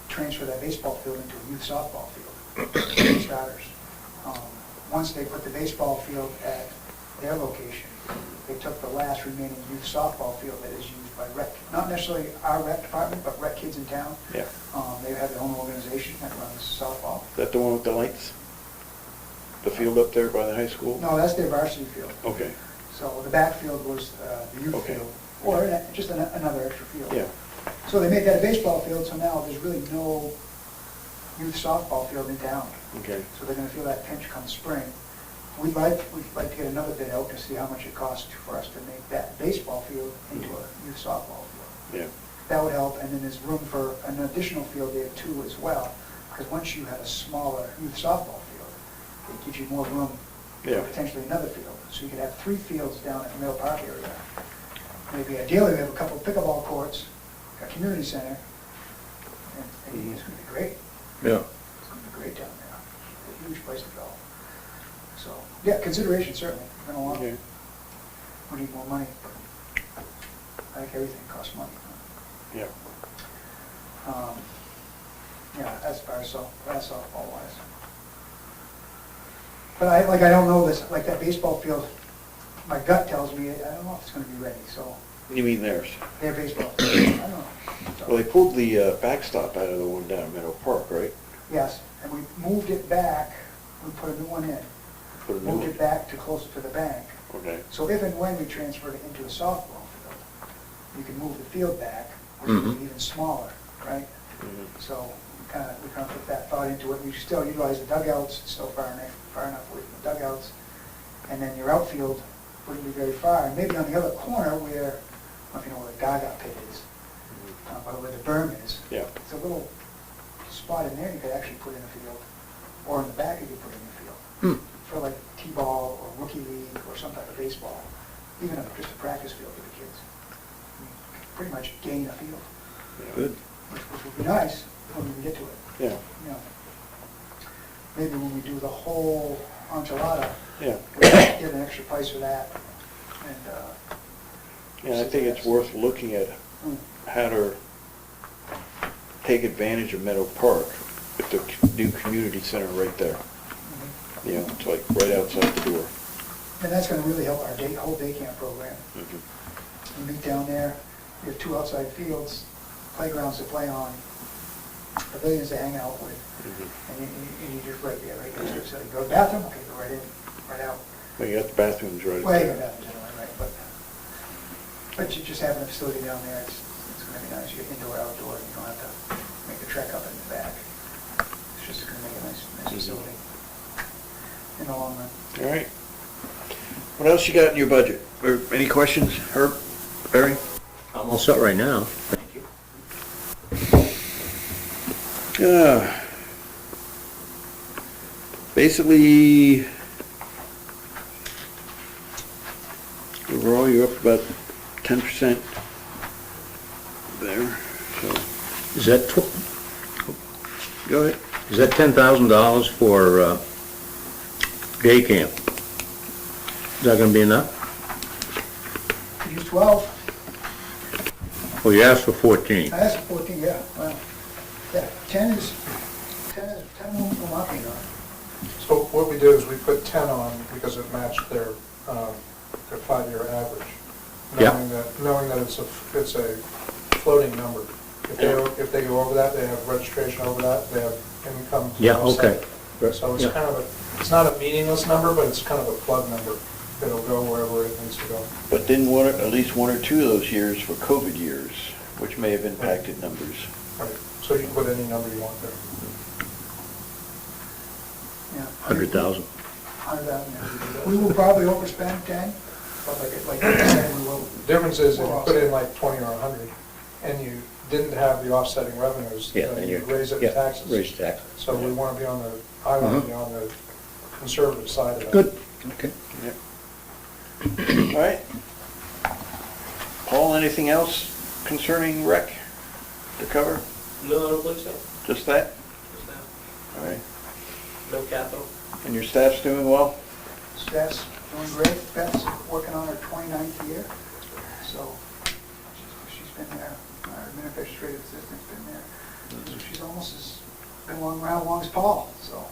transfer that baseball field into a youth softball field, for starters. Once they put the baseball field at their location, they took the last remaining youth softball field that is used by rec, not necessarily our rec department, but rec kids in town. Yeah. They have their own organization that runs softball. Is that the one with the lights? The field up there by the high school? No, that's their varsity field. Okay, So the backfield was the youth Okay. field, or just another extra field. yeah, So they made that a baseball field, so now there's really no youth softball field in town. okay. So they're gonna feel that pinch come spring. We'd like to get another bid out to see how much it costs for us to make that baseball field into a youth softball field. Yeah, That would help, and then there's room for an additional field there too as well, because once you have a smaller youth softball field, it gives you more room for Yeah. potentially another field. So you could have 3 fields down at the Middle Park area. Maybe ideally, we have a couple of pickleball courts, a community center, and it's gonna be great. Yeah. It's gonna be great down there. It's a huge place to go. So, yeah, consideration certainly. We're gonna want, okay. we need more money. Like everything costs money. Yeah. Yeah, as far as softball wise. But I don't know this, like that baseball field, my gut tells me, I don't know if it's gonna be ready, so, You mean theirs? their baseball field, I don't know. So, Well, they pulled the backstop out of the one down at Meadow Park, right? yes, and we moved it back, we put a new one in, Put a new moved one. it back to closer to the bank. Okay, So if and when we transferred it into a softball field, you can move the field back, which would be even smaller, right? Mhm. So we kind of put that thought into it. We still utilize the dugouts, it's still far enough away from the dugouts. And then your outfield wouldn't be very far. And maybe on the other corner where, I don't know if you know where the Gaga pit is, but where the berm is. yeah, It's a little spot in there you could actually put in a field, or in the back you could put in a field. For like T-ball or rookie league or some type of baseball, even just a practice field for the kids. You could pretty much gain a field, Good. which would be nice when we get to it. yeah, You know, maybe when we do the whole enchilada, yeah. we get an extra price for that. And, Yeah, I think it's worth looking at how to take advantage of Meadow Park with the new community center right there. You know, it's like right outside the door. And that's gonna really help our whole day camp program. Mhm. We meet down there, we have 2 outside fields, playgrounds to play on, pavilions to hang out with, Mhm. and you just right there, right next to it. So you go to the bathroom, okay, go right in, right out. Well, you got the bathrooms right Well, you go there. to the bathroom, right, but you just having a facility down there, it's gonna be nice. You get indoor, outdoor, you don't have to make the trek up in the back. It's just gonna make a nice facility in the long run. All right. What else you got in your budget? Or any questions, Herb, Barry? I'm all set right now. Thank you. Basically, Roy, you're up about 10% there, so, Is that, go ahead. is that $10,000 for day camp? Is that gonna be enough? Use 12, Well, you asked for 14. I asked for 14, yeah, well, yeah, 10 is won't come up, you know. So what we did is we put 10 on because it matched their 5-year average. Yeah. Knowing that it's a floating number. If they go over that, they have registration over that, they have income. to Yeah, offset. okay. So it's Yeah. kind of it's not a meaningless number, but it's kind of a plug number. It'll go wherever it needs to go. But didn't at least one or two of those years were COVID years, which may have impacted numbers. Right. So you can put any number you want there. Yeah. 100,000. 100,000, yeah. We will probably overspend 10, but like I said, we will. The difference is if you put in like 20 or 100 and you didn't have the offsetting revenues, Yeah, then and you you raise it in taxes. Raise taxes. So we want to be I want to be on the conservative side of that. Good, okay. All right. Paul, anything else concerning rec to cover? No, I don't believe so. Just that? Just now. All right. No capital. And your staff's doing well? Steph's doing great. Beth's working on her 29th year, so she's been there. Our administrative assistant's been there. So she's almost been around as long as Paul, so.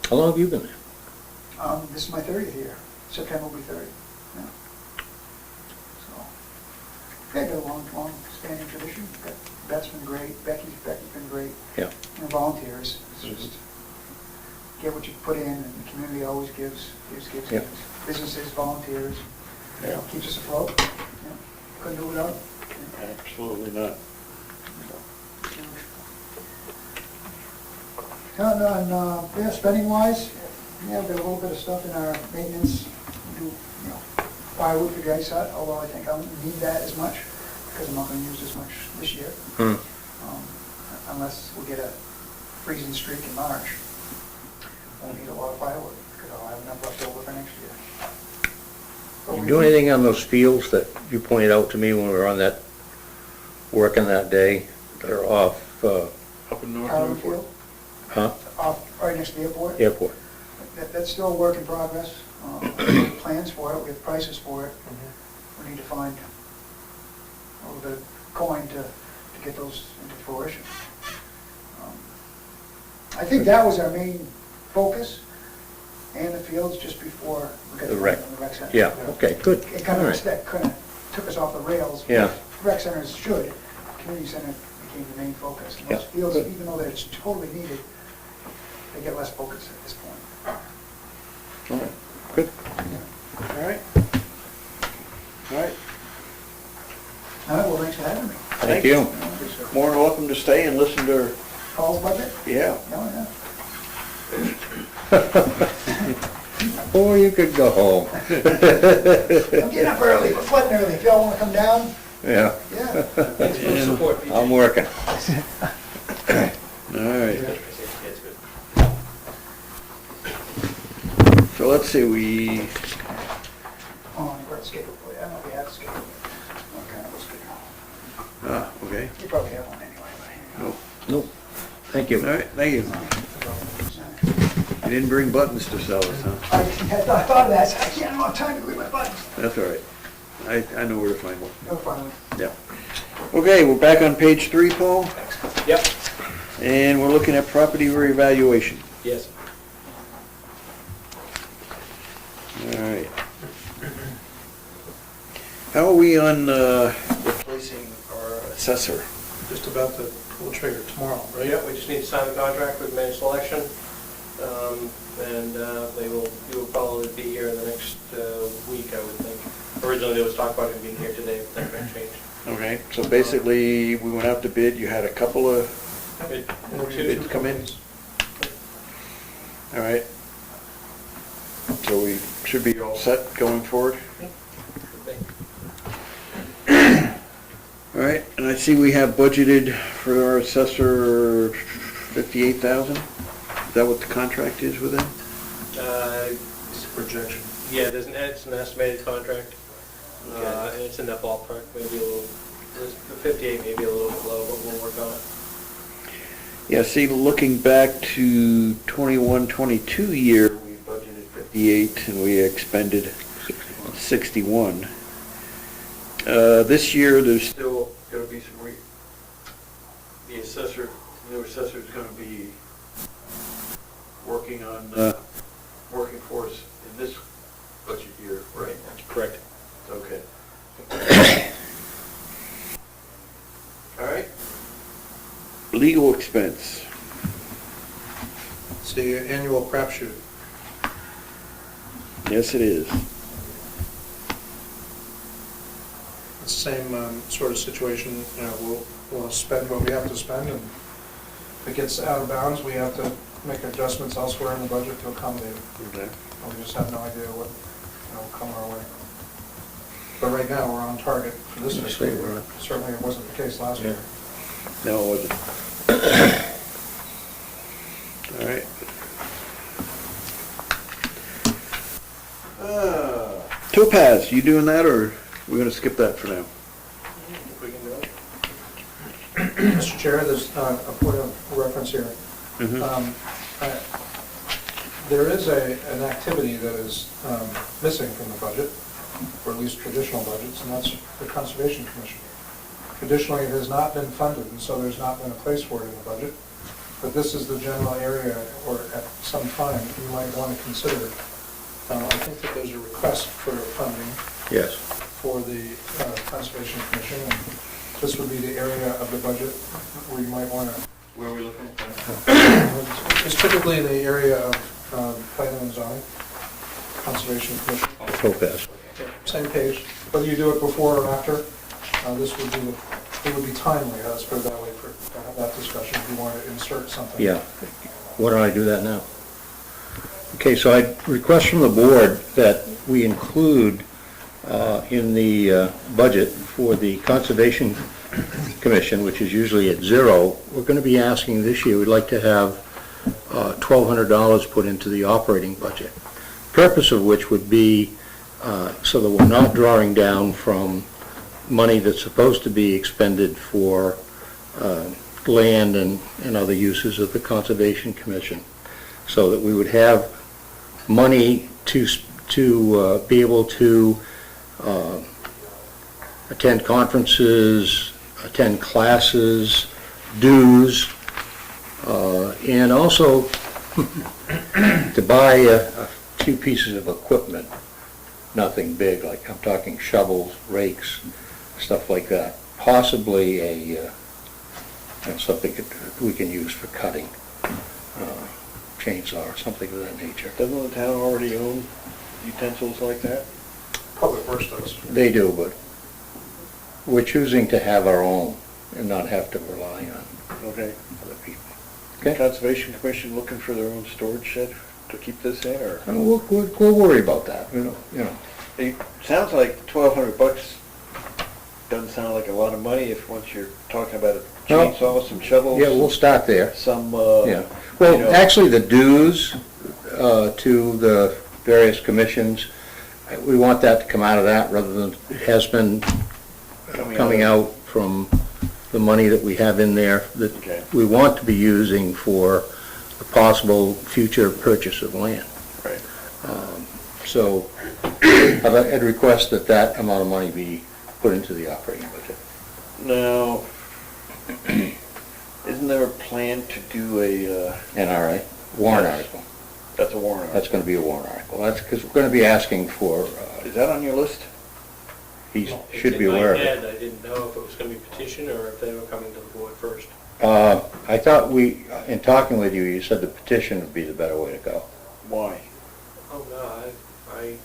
How long have you been there? This is my 30th year. September will be 30. Yeah. So, yeah, got a long standing tradition. Beth's been great. Becky's been great. Yeah. And volunteers. It's just get what you put in, and the community always gives. Yeah. Businesses, volunteers. Yeah. Keeps us afloat. Yeah. Couldn't do without. Absolutely not. Yeah, spending wise, yeah, we've got a little bit of stuff in our maintenance. We do, firewood for the ice hut, although I think I don't need that as much, because I'm not gonna use as much this year. Unless we get a freezing streak in March. Won't need a lot of firewood, because I'll have enough left over for next year. But You we do anything on those fields that you pointed out to me when we were on that, working that day? They're off, Up in North Carlin Newport? Field, huh? off, right next to the airport. Airport. That's still a work in progress. We have plans for it, we have prices for it. We need to find a little bit of coin to get those into fruition. I think that was our main focus, and the fields just before we got The the rec. rec center. Yeah, okay, good. It kind All of, right. that kind of took us off the rails. Yeah. Rec centers should, community center became the main focus. And those Yeah, fields, good. even though they're totally needed, they get less focus at this point. All right, good. All right. All right. All right, well, thanks for having me. Thank you. More than welcome to stay and listen to her. Paul's budget? Yeah. No, Or you could go home. I'm getting up early, we're flooding early. If y'all want to come down, Yeah, yeah. Thanks for the support, PJ. I'm working. All right. Yeah, it's good. So let's see, we, Oh, I've got a schedule for you. I don't know if you have a schedule. What kind of a schedule? okay. You probably have one anyway, but here you No. Nope. Thank All you. right, thank you. You didn't bring buttons to sell us, huh? I thought of that. I said, I can't, I don't have time to read my buttons. That's all right. I know where to find one. No, finally. Yeah. Okay, we're back on page 3, Paul, Yep, and we're looking at property reevaluation. yes. All right. How are we on replacing our assessor? Just about to pull the trigger tomorrow, right? Yep, we just need to sign the contract with managed selection, and you will probably be here in the next week, I would think. Originally, there was talk about him being here today, but that might change. Okay, so basically, we went out to bid, you had a couple of, Interview Bids come in? all right. So we should be all set going forward? All right, and I see we have budgeted for our assessor 58,000? Is that what the contract is with them? It's a projection. Yeah, it's an estimated contract. It's in that ballpark, maybe a little, the 58 maybe a little bit low, but we'll work on it. Yeah, see, looking back to 21-22 year, we budgeted 58 and we expended 61. This year, there's still gonna be some the assessor, the new assessor's gonna be working on, working for us in this budget year, right? That's correct. Okay. All right. Legal expense. It's the annual crapshoot. Yes, it is. It's the same sort of situation, you know, we'll spend what we have to spend, and if it gets out of bounds, we have to make adjustments elsewhere in the budget to accommodate it. Okay. And we just have no idea what, you know, will come our way. But right now, we're on target for this fiscal year. Certainly it wasn't the case last year. No, it wasn't. All right. Topaz, you doing that, or we're gonna skip that for now? We can do it. Mr. Chair, there's a point of reference here. Mhm. There is an activity that is missing from the budget, or at least traditional budgets, and that's the Conservation Commission. Traditionally, it has not been funded, and so there's not been a place for it in the budget. But this is the general area, or at some time, you might want to consider. I think that there's a request for funding Yes. for the Conservation Commission, and this would be the area of the budget where you might want to. Where are we looking at? It's typically in the area of planning and zoning, Conservation Commission. Topaz. Same page, whether you do it before or after, this would be, it would be timely, let's put it that way, to have that discussion if you want to insert something. Yeah. Why don't I do that now? Okay, so I request from the board that we include in the budget for the Conservation Commission, which is usually at zero, we're going to be asking this year, we'd like to have $1,200 put into the operating budget. Purpose of which would be so that we're not drawing down from money that's supposed to be expended for land and other uses of the Conservation Commission, so that we would have money to be able to attend conferences, attend classes, dues, and also to buy a few pieces of equipment. Nothing big, like I'm talking shovels, rakes, stuff like that. Possibly something that we can use for cutting, chainsaw or something of that nature. Doesn't the town already own utensils like that? Public Works does. They do, but we're choosing to have our own and not have to rely on Okay. other people. Conservation Commission looking for their own storage shed to keep this in, or? And we'll worry about that, you know. It sounds like $1,200 doesn't sound like a lot of money if once you're talking about a No. chainsaw, some shovels. Yeah, we'll start there. Some, Yeah. Well, you know. actually, the dues to the various commissions, we want that to come out of that rather than it has been coming out from the money that we have in there that Okay. we want to be using for a possible future purchase of land. Right. So I'd request that that amount of money be put into the operating budget. Now, isn't there a plan to do a, NRA, warrant Yes. article. that's a warrant That's article? going to be a warrant article. That's because we're going to be asking for, Is that on your list? he It's should be aware of in my it. head, I didn't know if it was going to be petition or if they were coming to the board first. I thought in talking with you, you said the petition would be the better way to go. Why? Oh, no, I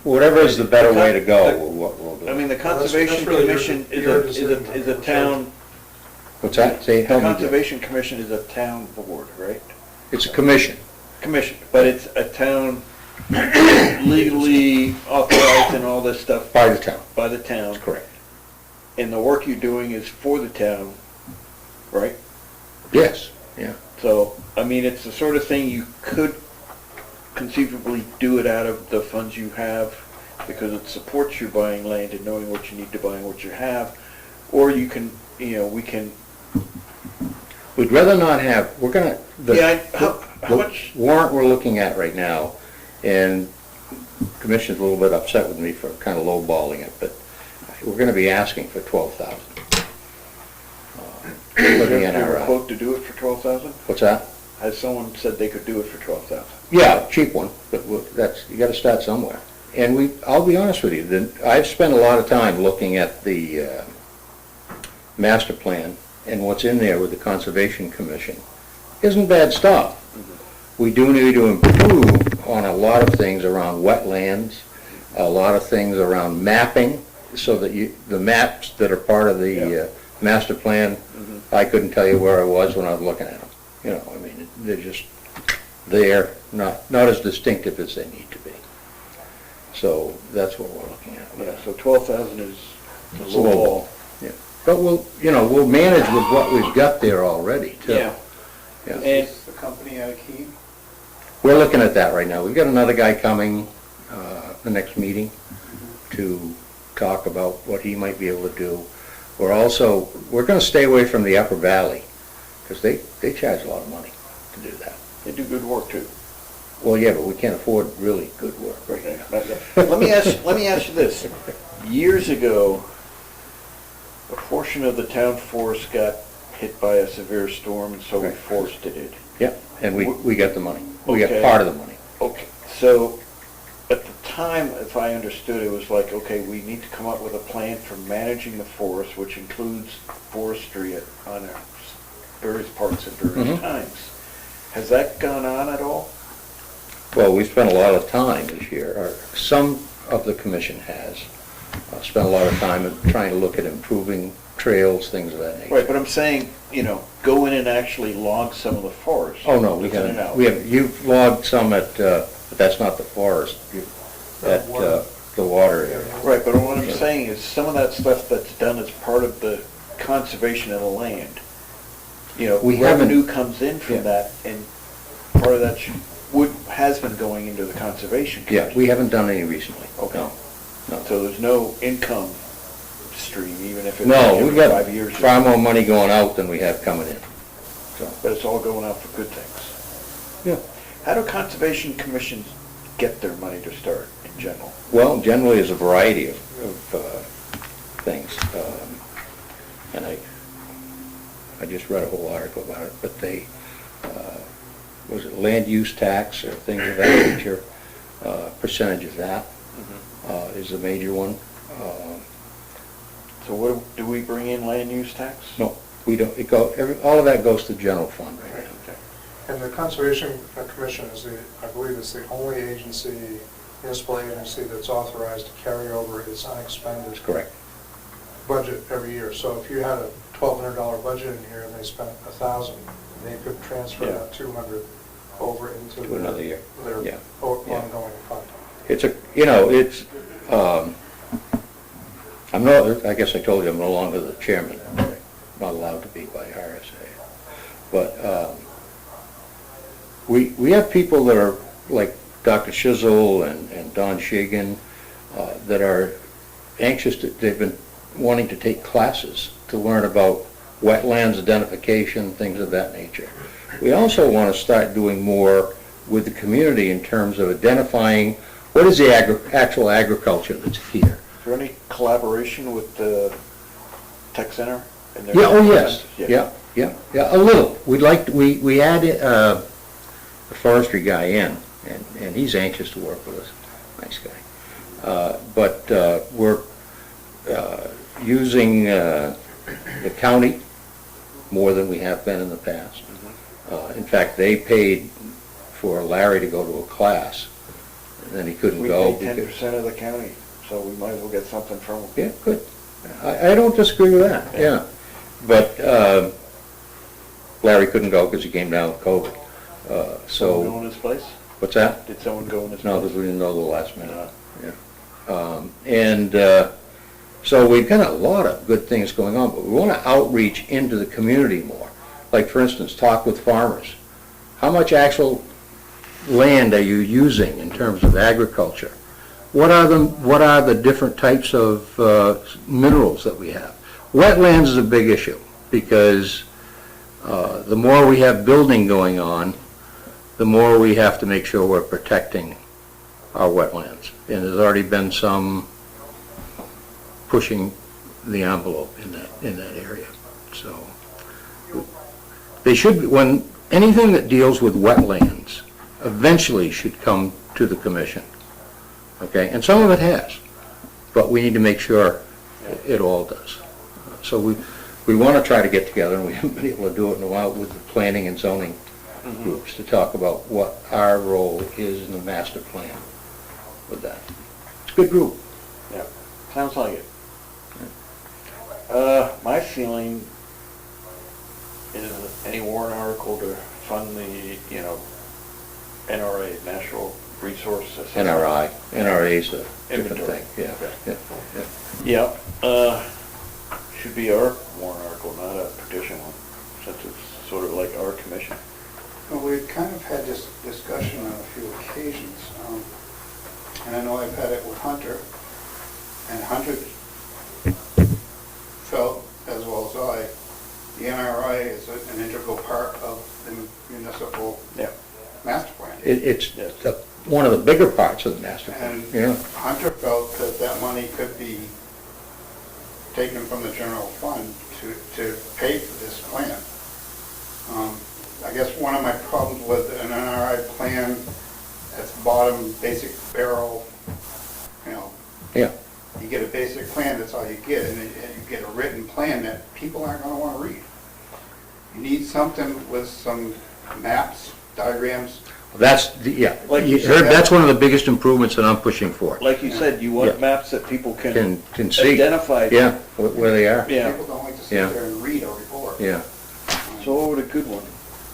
Whatever is the better way to go, what we'll do. I mean, the Well, that's Conservation really Commission your is decision. a town, What's that? Say, the help me. Jim. Conservation Commission is a town board, right? It's a commission. Commission, but it's a town legally authorized and all this stuff By the town. by the town. That's correct. And the work you're doing is for the town, right? Yes, yeah. So, I mean, it's the sort of thing you could conceivably do it out of the funds you have because it supports you buying land and knowing what you need to buy and what you have, or you can, we can. We'd rather not have, we're gonna, How the much? warrant we're looking at right now, and Commission's a little bit upset with me for kind of lowballing it, but we're gonna be asking for 12,000. Looking at our, quote to do it for 12,000? what's that? Has someone said they could do it for 12,000? Yeah, cheap one, but that's, you gotta start somewhere. And I'll be honest with you, I've spent a lot of time looking at the master plan and what's in there with the Conservation Commission. Isn't bad stuff. We do need to improve on a lot of things around wetlands, a lot of things around mapping, so that the maps that are part of the master plan, I couldn't tell you where I was when I was looking at them. You know, I mean, they're just there, not as distinctive as they need to be. So that's what we're looking at. Yeah, so 12,000 is a It's low low ball. ball. Yeah, but we'll manage with what we've got there already, too. Yeah. Yeah. And The company out of Keene? We're looking at that right now. We've got another guy coming, the next meeting, to talk about what he might be able to do. We're gonna stay away from the Upper Valley, because they charge a lot of money to do that. they do good work too. Well, yeah, but we can't afford really good work right now. Let me ask you this. Years ago, a portion of the town forest got hit by a severe storm, and so we Right. forested it. Yeah, and we got the money. We got Okay. part of the money. Okay, so at the time, if I understood, it was like, okay, we need to come up with a plan for managing the forest, which includes forestry on various parts at various Mhm. times. Has that gone on at all? Well, we spent a lot of time this year, or some of the commission has, spent a lot of time trying to look at improving trails, things of that nature. Right, but I'm saying, go in and actually log some of the forest. Oh, no, we That's in and haven't. out. We have, you've logged some but that's not the forest, at the water area. Right, but what I'm saying is some of that stuff that's done as part of the conservation of the land, We haven't- revenue comes in Yeah. from that, and part of that has been going into the conservation Yeah, commission. we haven't done any recently. Okay. No. So there's no income stream, even if it's No, every we've got 5 years. far more money going out than we have coming in. But it's all going out for good things. Yeah. How do conservation commissions get their money to start in general? Well, generally, it's a variety of things. And I just read a whole article about it, but was it land use tax or things of that nature? Percentage of that is a major one. So what, do we bring in land use tax? No, we don't, all of that goes to general fund right now. Okay. And the Conservation Commission is I believe is the only municipal agency that's authorized to carry over its unexpended That's correct. budget every year. So if you had a $1,200 budget in here and they spent $1,000, they could transfer Yeah. that 200 over into To another year. their Yeah. ongoing fund. I guess I told you, I'm no longer the chairman. I'm not allowed to be by RSA. But we have people that are like Dr. Shizzle and Don Shigan that are anxious they've been wanting to take classes to learn about wetlands identification, things of that nature. We also want to start doing more with the community in terms of identifying what is the actual agriculture that's here. Is there any collaboration with the tech center? and their- Yeah, oh, yes, yeah, a little. We added a forestry guy in, and he's anxious to work with us, nice guy. But we're using the county more than we have been in the past. In fact, they paid for Larry to go to a class, and then he couldn't We go. pay because- 10% of the county, so we might as well get something from them. Yeah, good. I don't disagree with that, yeah. But Larry couldn't go because he came down with COVID. Someone go So, in his place? what's that? Did someone go in his place? No, because we didn't know the last minute. No. And so we've got a lot of good things going on, but we want to outreach into the community more. Like, for instance, talk with farmers. How much actual land are you using in terms of agriculture? what are the different types of minerals that we have? Wetlands is a big issue, because the more we have building going on, the more we have to make sure we're protecting our wetlands. And there's already been some pushing the envelope in that area. So they should, when anything that deals with wetlands eventually should come to the commission. Okay, and some of it has, but we need to make sure it all does. So we want to try to get together, and we haven't been able to do it in a while, with the planning and zoning groups, to talk about what our role is in the master plan with that. It's a good group. Yeah, sounds like it. My feeling is any warrant article to fund the, NRA, Natural Resource Assessment. NRA is a different Inventory. thing, yeah. Okay. Yeah. Yeah, should be our warrant article, not a petition one, since it's sort of like our commission. Well, we've kind of had this discussion on a few occasions, and I know I've had it with Hunter, and Hunter felt, as well as I, the NRI is an integral part of the municipal Yeah. master plan. It's Yes. one of the bigger parts of the master plan, And yeah. Hunter felt that that money could be taken from the general fund to pay for this plan. I guess one of my problems with an NRI plan, that's bottom basic barrel, Yeah. you get a basic plan, that's all you get, and you get a written plan that people aren't gonna wanna read. You need something with some maps, diagrams. That's, Like you you heard, said- that's one of the biggest improvements that I'm pushing for. Like you said, you want Yeah. maps that people Can see, identify. yeah, where they are, Yeah. People don't like to Yeah. sit there and read a report. yeah. So what would a good one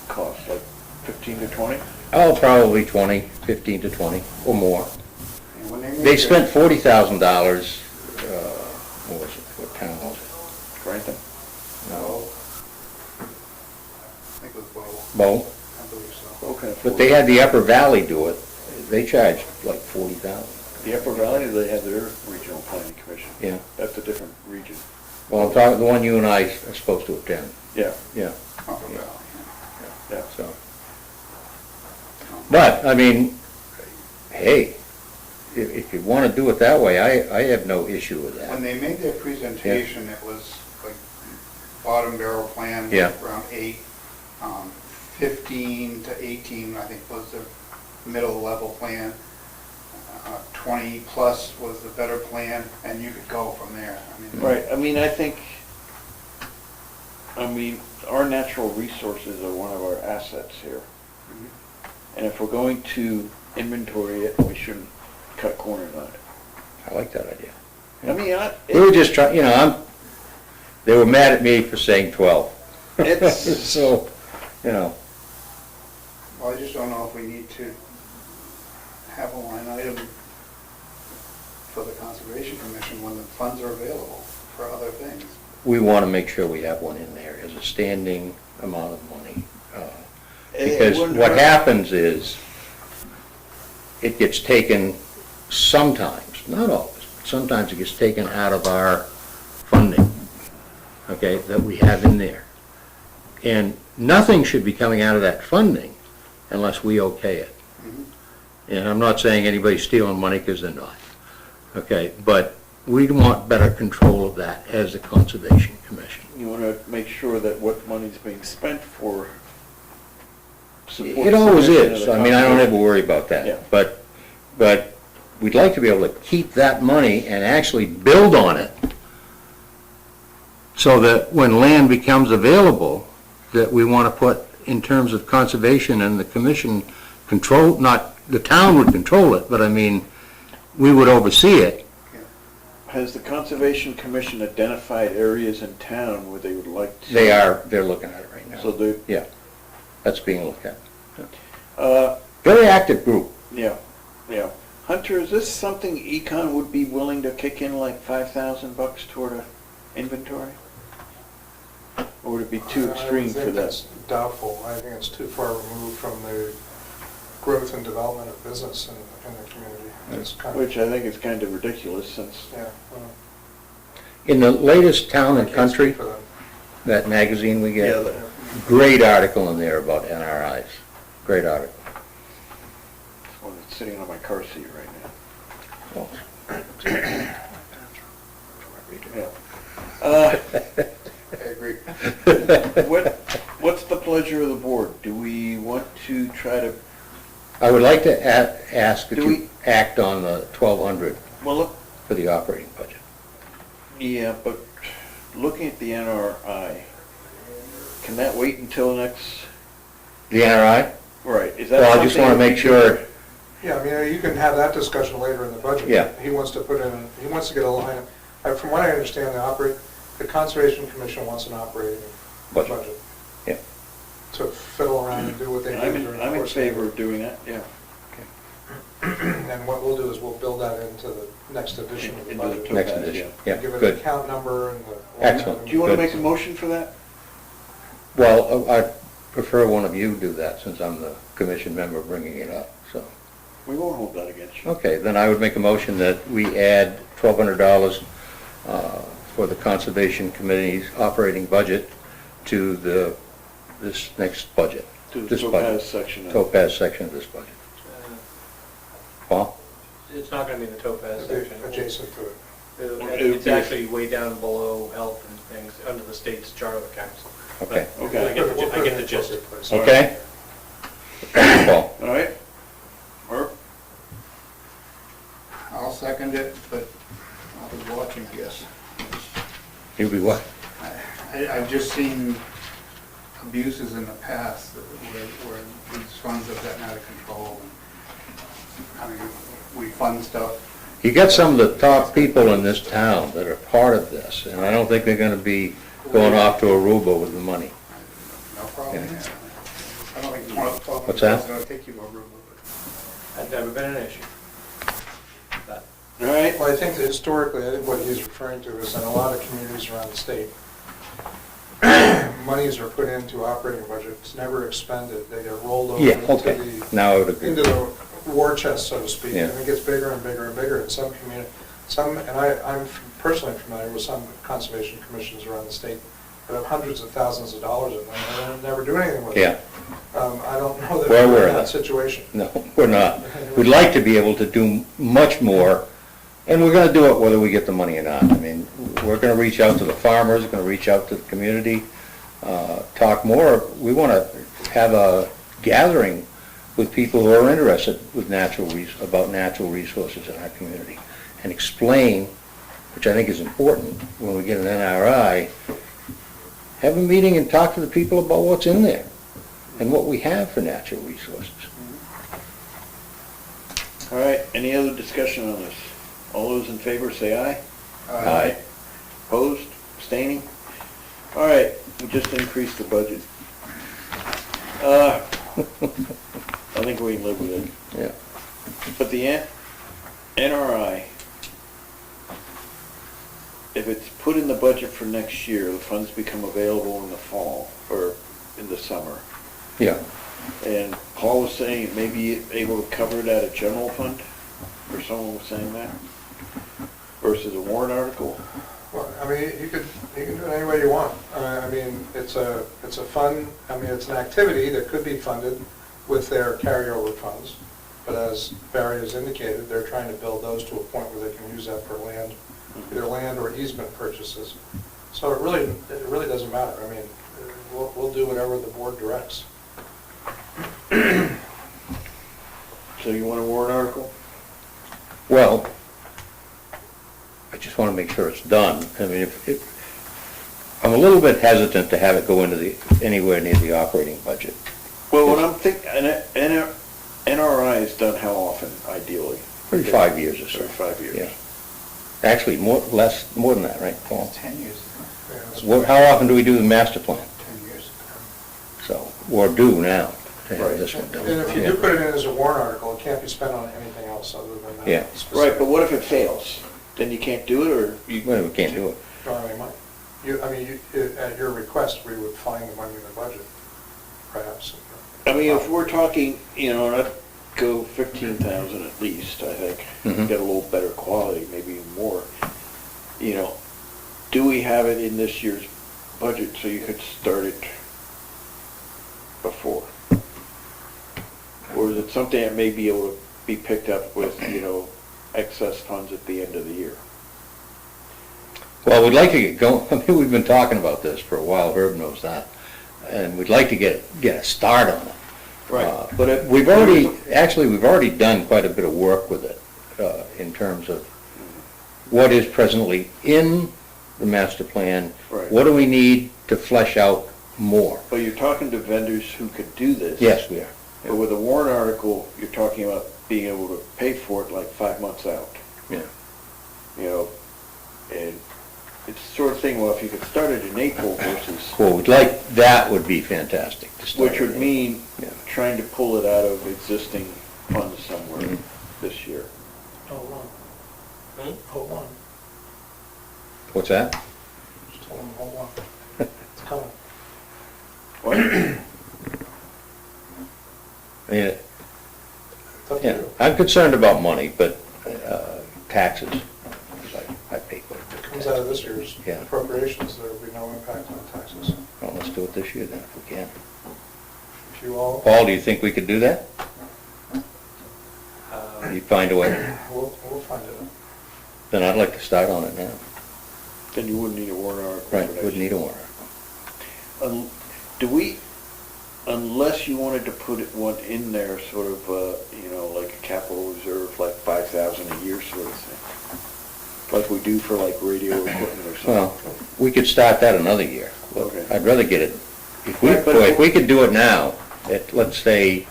cost, like 15 to 20? Oh, probably 15 to 20, or more. And when make They their- spent $40,000, what was it, what town was it? Grantham? No. I think it was Bo, Bow, I believe so. Okay. but they had the Upper Valley do it, they charged like 40,000. The Upper Valley, they have their regional planning commission. Yeah. That's a different region. Well, I'm talking, the one you and I are supposed to attend, Yeah, yeah, Upper Valley, yeah. so. But, I mean, hey, if you want to do it that way, I have no issue with yeah. When that. they made their presentation, it was like bottom barrel plan, Yeah. around 8, 15 to 18, I think was the middle level plan. 20 plus was the better plan, and you could go from there. I mean, Right, I mean, our natural resources are one of our assets here. And if we're going to inventory it, we shouldn't cut corners on it. I like that idea. I mean, We were just trying, they were mad at me for saying 12. It's- So, Well, I just don't know if we need to have a line item for the Conservation Commission when the funds are available for other things. we want to make sure we have one in there as a standing amount of money. it Because wouldn't what hurt. happens is, it gets taken sometimes, not always, but sometimes it gets taken out of our funding, okay, that we have in there. And nothing should be coming out of that funding unless we okay it. And I'm not saying anybody's stealing money, because they're not, okay, but we want better control of that as the Conservation Commission. You want to make sure that what money's being spent for supports It always the mission of is, the I mean, I don't ever conservation. worry about Yeah. that, but we'd like to be able to keep that money and actually build on it, so that when land becomes available, that we want to put in terms of conservation and the commission control, not, the town would control it, but I mean, we would oversee it. Has the Conservation Commission identified areas in town where they would like to? They're looking at it right now. So they, Yeah, that's being looked at. uh, Very active group. yeah. Hunter, is this something Econ would be willing to kick in like $5,000 toward a inventory? Or would it be too I would extreme think for that? that's doubtful. I think it's too far removed from the growth and development of business in the community. It's kind of, Which I think is kind of ridiculous since, yeah. well, In the latest Town I and can't Country, speak for them. that magazine we yeah, get, great article in there about NRIs. Great article. that's one that's sitting on my car seat right now. Yeah. I agree. What's the pleasure of the board? Do we want to try to, I would like to ask that Do you act on the 1,200 well, look, for the operating budget. yeah, but looking at the NRI, can that wait until next, The NRI? right, is that Well, I just something want to that make we sure, Yeah, I mean, you can have that discussion later in the budget. Yeah. He wants to put in, he wants to get a line, from what I understand, the Conservation Commission wants an operating Budget. budget. Yeah. To fiddle around and do what they do I'm during in, the I'm in course of the year. favor of doing that, yeah. And what we'll do is we'll build that into the next edition of the Into the budget. next Topaz, edition. yeah. Yeah, Give it an good. account number and the. Excellent. Do you want to Good. make a motion for that? Well, I prefer one of you do that since I'm the commission member bringing it up, so. We won't hold that against you. Okay, then I would make a motion that we add $1,200 for the Conservation Committee's operating budget to this next budget. To the This Topaz budget. section of. Topaz section of this budget. Paul? It's not gonna be in the Topaz It'll be section. adjacent to it. It's actually way down below health and things, under the state's chart of accounts. Okay. But Okay. I get the We'll gi- put I it get in the gist. appropriate place. Okay? Thank you, Paul. All right? Or, I'll second it, but I'll be watching, I guess. You'll be what? I've just seen abuses in the past where these funds have gotten out of control. I mean, we fund stuff. You got some of the top people in this town that are part of this, and I don't think they're gonna be going off to Aruba with the money. No problem Yeah. there. I don't think one of the What's that? is going to take you over. That's never been an issue. But all right? Well, I think that historically, I think what he's referring to is in a lot of communities around the state, monies are put into operating budgets, never expended, they get rolled over Yeah, into okay. the, Now I would agree. into the war chest, so to speak, Yeah. and it gets bigger and bigger and bigger in some community, and I'm personally familiar with some conservation commissions around the state that have hundreds of thousands of dollars in them, and they never do anything with it. Yeah, I don't know that Well, we're we're in that not. situation. no, we're not. We'd like to be able to do much more, and we're gonna do it whether we get the money or not. I mean, we're gonna reach out to the farmers, gonna reach out to the community, talk more. We wanna have a gathering with people who are interested with about natural resources in our community, and explain, which I think is important, when we get an NRI, have a meeting and talk to the people about what's in there, and what we have for natural resources. All right, any other discussion on this? All those in favor say aye. Aye. Opposed, abstaining? All right, we just increased the budget. I think we can live with it. Yeah. But the NRI, if it's put in the budget for next year, the funds become available in the fall, or in the summer. Yeah, And Paul was saying it may be able to cover it out of general fund, or someone was saying that, versus a warrant article. Well, I mean, you can do it any way you want. I mean, it's a fun, I mean, it's an activity that could be funded with their carryover funds. But as Barry has indicated, they're trying to build those to a point where they can use that for land, either land or easement purchases. So it really doesn't matter. I mean, we'll do whatever the board directs. So you want a warrant article? well, I just want to make sure it's done. I mean, I'm a little bit hesitant to have it go into anywhere near the operating budget. Well, what I'm thinking, NRI is done how often, ideally? Every 5 years or so. Every 5 years. Yeah. Actually, more than that, right, Paul? 10 years, Yeah, that's How often do we do the master plan? 10 years. So, we're due now to have Right. this one done. And if you Yeah. do put it in as a warrant article, it can't be spent on anything else other than that. Yeah. Right, but what if it fails? Then you can't do it, or you? Well, we can't do it. Don't have any money. At your request, we would find the money in the budget, perhaps. I mean, if we're talking, go 15,000 at least, I think. Mhm. Get a little better quality, maybe even more. You know, do we have it in this year's budget so you could start it before? Or is it something that may be able to be picked up with, excess funds at the end of the year? Well, we'd like to get going, I mean, we've been talking about this for a while, Herb knows that, and we'd like to get a start on it. But We've already done quite a bit of work with it, in terms of what is presently in the master plan. Right. What do we need to flesh out more? But you're talking to vendors who could do this. Yes, we are. But with a warrant article, you're talking about being able to pay for it like 5 months out. Yeah. And it's the sort of thing, well, if you could start it in April versus, Well, that would be fantastic to start. which would mean Yeah. trying to pull it out of existing funds somewhere Mhm. this year. Hold on. Hold on. What's that? Just hold on, hold on. It's coming. What? I mean, It's up to yeah, you. I'm concerned about money, but taxes, I pay quite a If bit. it comes out of this year's Yeah. appropriations, there will be no impact on taxes. Well, let's do it this year then, if we can. If you all, Paul, do you think we could do that? You find a way? we'll find it. Then I'd like to start on it now. Then you wouldn't need a warrant article. Right, for that. wouldn't need a warrant. Do we, unless you wanted to put one in there, sort of, like a capital reserve, like 5,000 a year sort of thing? Like we do for like radio equipment or something? Well, we could start that another year. But Okay. I'd rather get it, Right, but if we could do it now, at, let's say,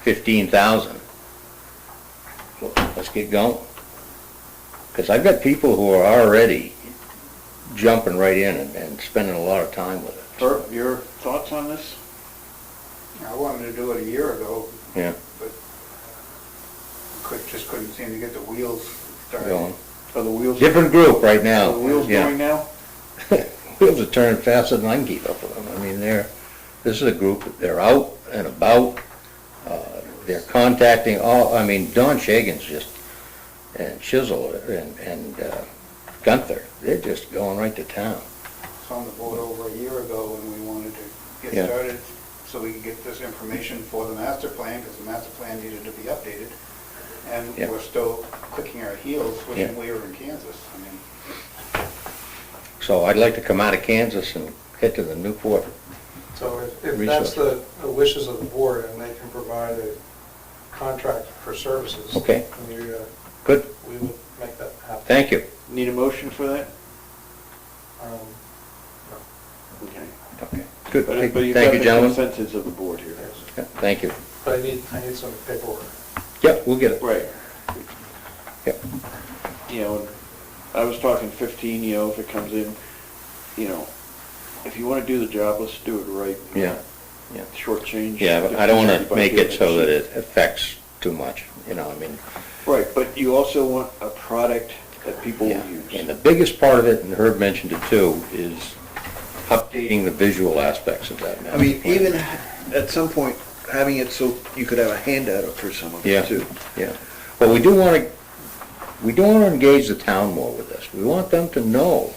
15,000, let's get going. Because I've got people who are already jumping right in and spending a lot of time with it. Herb, your thoughts on this? I wanted to do it a year ago, Yeah, but just couldn't seem to get the wheels started. going. Are the wheels? Different group right Are now. the wheels Yeah. going now? Wheels are turning faster than I can keep up with them. I mean, this is a group, they're out and about, they're contacting Don Shagan's just, and Chisel and Gunther, they're just going right to town. It's on the board over a year ago, and we wanted to get Yeah. started so we could get this information for the master plan, because the master plan needed to be updated. And Yeah. we're still clicking our heels, wishing Yeah. we were in Kansas. I mean, So I'd like to come out of Kansas and head to the Newport. So if that's Resource. the wishes of the board, and they can provide a contract for services. Okay. then Good, we would make that happen. thank you. Need a motion for that? No. Okay. Okay, good. But you've Thank got you, the gentlemen. consensus of the board here. Yes. Yeah, thank you. But I need some paperwork. Yep, we'll get it. Right. Yep. And I was talking 15, if it comes in, if you want to do the job, let's do it right. Yeah, yeah. Short change. Yeah, but I don't want to make it so that it affects too much, Right, but you also want a product that people Yeah, will use. and the biggest part of it, and Herb mentioned it too, is updating the visual aspects of that. I mean, even at some point, having it so you could have a handout for some of Yeah. it too. Yeah, but we do want to engage the town more with this. We want them to know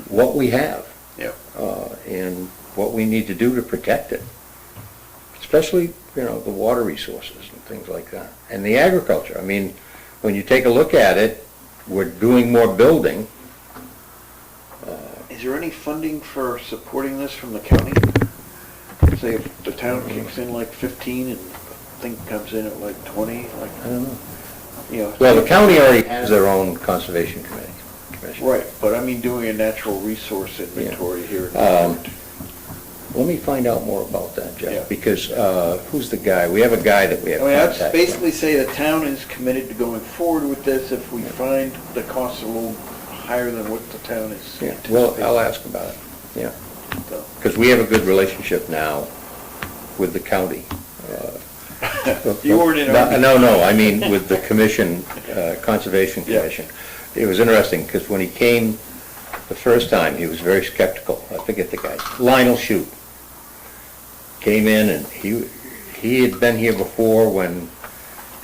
what we have. Yeah. And what we need to do to protect it. Especially, the water resources and things like that. And the agriculture. I mean, when you take a look at it, we're doing more building. Is there any funding for supporting this from the county? Say if the town kicks in like 15 and the thing comes in at like 20, I don't know. Well, the county already has their own conservation commission. Right, but I mean doing a natural resource inventory here. Let me find out more about that, Yeah. Jeff, because who's the guy? We have a guy that we have I mean, I'd contact. basically say the town is committed to going forward with this if we find the cost a little higher than what the town is. Yeah, well, I'll ask about it, yeah. So- Because we have a good relationship now with the county. You weren't in our meeting. No, I mean with the commission, Conservation Yeah. Commission. It was interesting, because when he came the first time, he was very skeptical. I forget the guy. Lionel Shute came in, and he had been here before when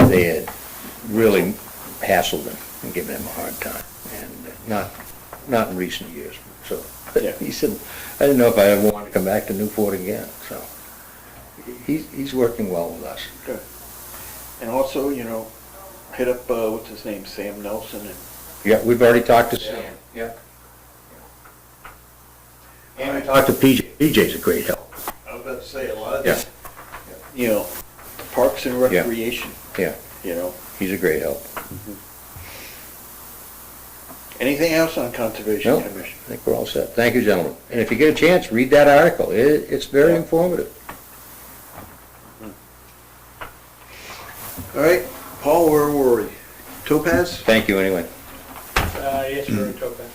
they had really hassled him and given him a hard time, and not in recent years. So Yeah. he said, I didn't know if I ever wanted to come back to Newport again, so he's working well with us. Good. And also, you know, hit up, what's his name, Sam Nelson, and Yeah, we've already talked to Sam. Yeah. And we talked to PJ. PJ's a great help. I was about to say, a lot of Yeah. this, you know, parks and recreation, Yeah, you know. he's a great help. Anything else on Conservation No, Commission? I think we're all set. Thank you, gentlemen. And if you get a chance, read that article. It's very informative. All right, Paul, where were we? Topaz? Thank you anyway. Yes, we're in Topaz.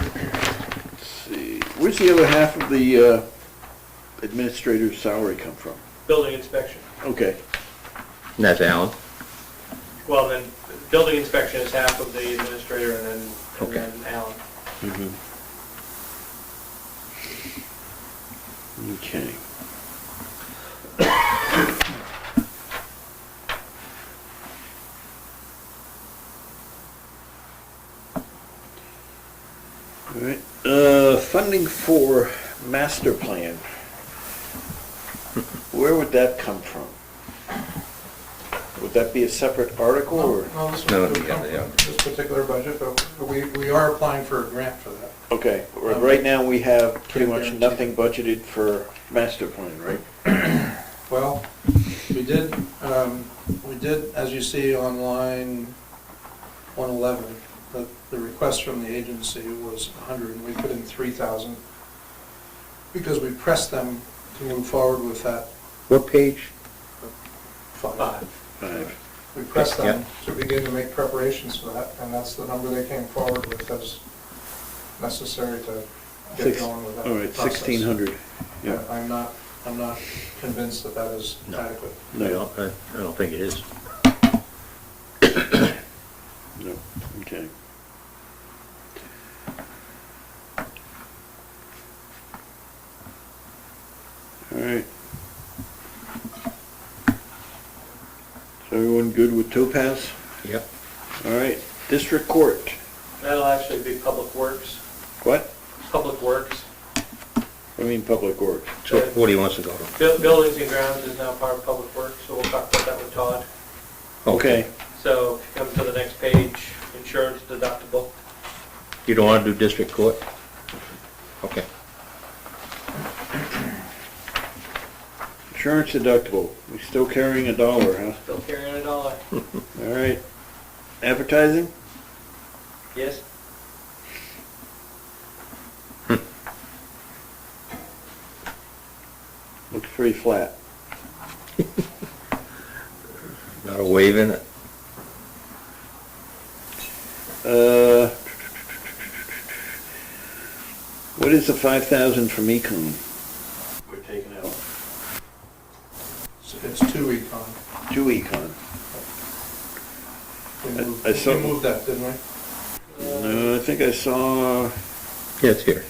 Let's see, where's the other half of the administrator's salary come from? Building inspection. Okay, And that's Alan. Well, then, building inspection is half of the administrator and Okay. then Alan. okay. All right, funding for master plan. Where would that come from? Would that be a separate article, or? No, this No, would come yeah. from this particular budget, but we are applying for a grant for that. Okay, right now we have pretty much nothing budgeted for master plan, right? Well, we did, as you see on line 111, the request from the agency was 100, and we put in 3,000 because we pressed them to move forward with that What page? fund. Five. We pressed them to begin to make preparations for that, and that's the number they came forward with as necessary to get going with that All right, process. 1,600. Yeah. I'm not convinced that that is No. adequate. No, I don't think it is. No, okay. All right. So everyone good with Topaz? Yep. All right, District Court. That'll actually be Public Works. What? Public Works. I mean, Public Works. So what do you want us to go to? Buildings and Grounds is now part of Public Works, so we'll talk about that with Todd. Okay. So, if you come to the next page, insurance deductible. You don't want to do district court? Okay. Insurance deductible, we still carrying $1, huh? Still carrying $1. All right. Advertising? Yes? Looks pretty flat. Not a wave in it? What is the 5,000 from Econ? We're taking out. It's 2 econ. 2 Econ. I saw- We moved that, didn't we? No, I think I saw Yeah, it's here.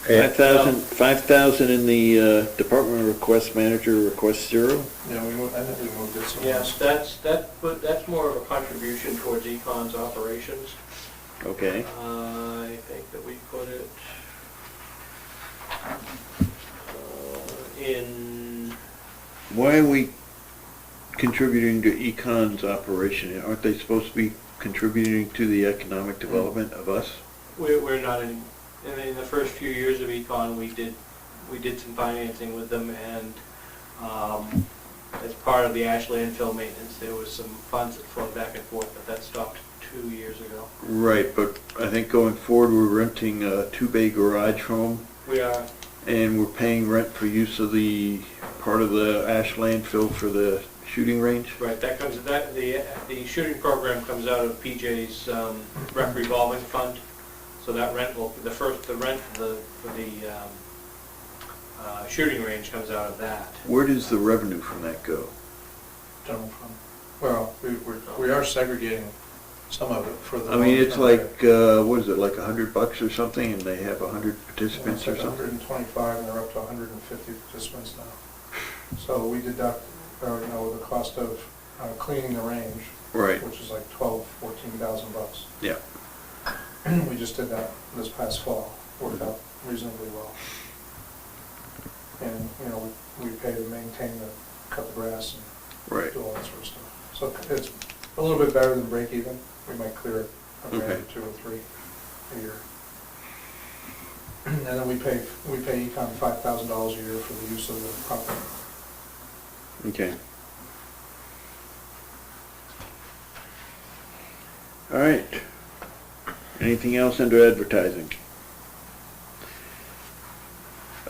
5,000 in the Department Request Manager, Request 0. Yeah, I think we moved it somewhere. Yes, that's more of a contribution towards Econ's operations. Okay. I think that we put it in, Why are we contributing to Econ's operation? Aren't they supposed to be contributing to the economic development of us? we're not in the first few years of Econ, we did some financing with them, and as part of the ash landfill maintenance, there was some funds that flowed back and forth, but that stopped 2 years ago. Right, but I think going forward, we're renting a 2-bay garage from them, We are, and we're paying rent for use of the part of the ash landfill for the shooting range. right, the shooting program comes out of PJ's rec revolving fund, so that rent will, the rent for the shooting range comes out of that. Where does the revenue from that go? General fund. Well, we are segregating some of it for the. I mean, it's long-term like, what is it, like $100 or something, and they have 100 rate. participants It's or like something? 125, and they're up to 150 participants now. So we deduct, the cost of cleaning the range, Right, which is like 14,000 bucks. yeah. We just did that this past fall, worked out reasonably well. And, we pay to maintain cut the grass and Right. do all that sort of stuff. So it's a little bit better than break even. We might clear a grand Okay. or two or three a year. And then we pay Econ $5,000 a year for the use of the property. Okay. All right. Anything else under advertising?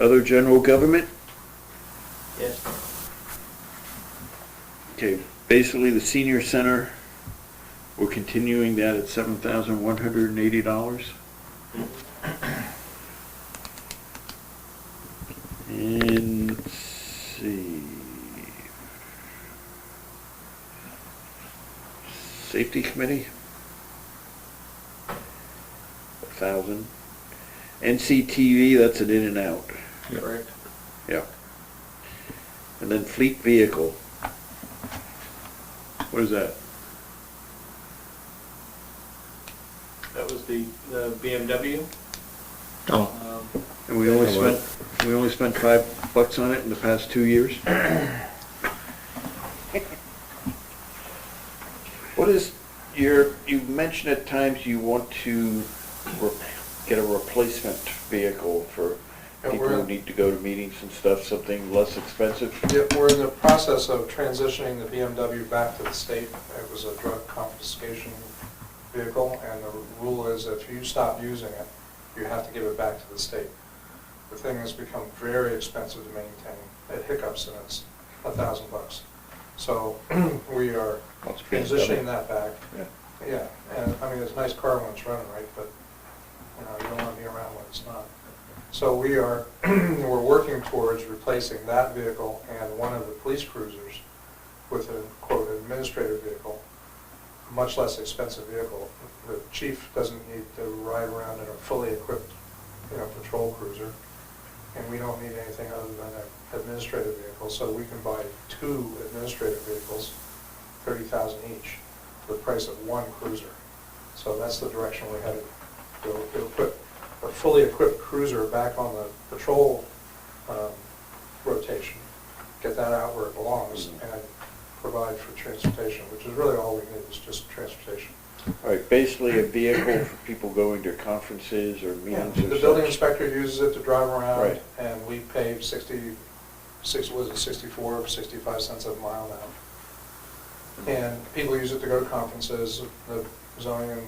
Other general government? Yes. Okay, basically the senior center, we're continuing that at $7,180. And let's see. Safety committee? 1,000. NCTV, that's an in and out. Correct. Yeah. And then fleet vehicle. What is that? That was the BMW. Oh, And we only spent $5 on it in the past 2 years? What is you mentioned at times you want to get a replacement vehicle for Yeah, people we're- who need to go to meetings and stuff, something less expensive? Yeah, we're in the process of transitioning the BMW back to the state. It was a drug confiscation vehicle, and the rule is if you stop using it, you have to give it back to the state. The thing has become very expensive to maintain. It hiccups and it's $1,000. So we are Well, it's transitioning that back. Yeah. Yeah, and I mean, it's a nice car when it's running, right, but, you don't want to be around when it's not. So we're working towards replacing that vehicle and one of the police cruisers with a, quote, administrative vehicle, a much less expensive vehicle. The chief doesn't need to ride around in a fully equipped, patrol cruiser, and we don't need anything other than an administrative vehicle, so we can buy 2 administrative vehicles, 30,000 each, for the price of 1 cruiser. So that's the direction we're headed. It'll put a fully equipped cruiser back on the patrol rotation, get that out where it belongs, and provide for transportation, which is really all we need, is just transportation. All right, basically a vehicle for people going to conferences or Yeah, meetings or the building such. inspector uses it to drive around, Right. and we pay 64 or 65 cents a mile now. And people use it to go to conferences, the zoning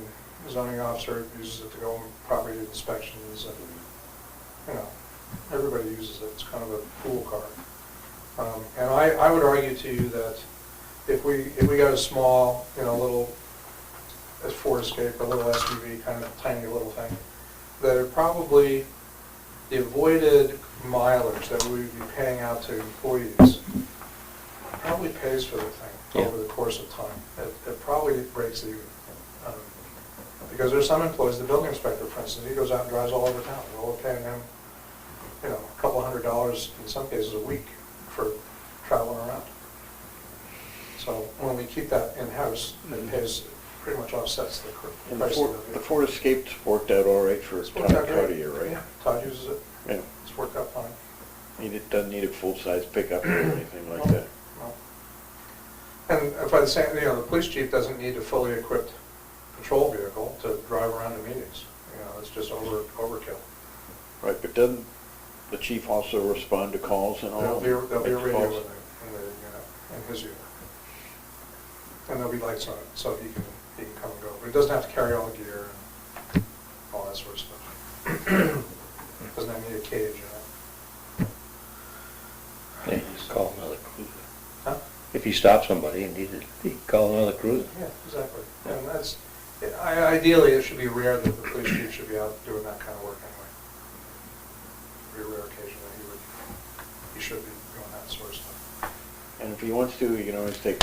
officer uses it to go on property inspections, and, everybody uses it, it's kind of a pool car. And I would argue to you that if we got a small, little Ford Escape, or a little SUV, kind of tiny little thing, that are probably the avoided mileage that we would be paying out to employees probably pays for the thing Yeah. over the course of time. It probably breaks even. Because there's some employees, the building inspector, for instance, he goes out and drives all over town. We're paying him, a couple $100, in some cases a week, for traveling around. So when we keep that in-house, it pays, pretty much offsets the And the price of Ford, the Ford Escape's worked out all right for It's Todd worked out great. Cartier, right? Yeah, Todd uses it, Yeah. it's worked out fine. It doesn't need a full-size pickup or anything like that. No. And by the same, the police chief doesn't need a fully equipped patrol vehicle to drive around to meetings. It's just overkill. Right, but doesn't the chief also respond to calls and all? There'll be a radio Calls? in his unit. And there'll be lights on it, so he can come and go. But he doesn't have to carry all the gear and all that sort of stuff. Doesn't have need a cage in it. Yeah, just call another cruiser. Huh? If you stop somebody and he can call another cruiser. Yeah, exactly. And that's, ideally, it should be rare that the police chief should be out doing that kind of work anyway. It'd be a rare occasion that he should be doing that sort of stuff. And if he wants to, he can always take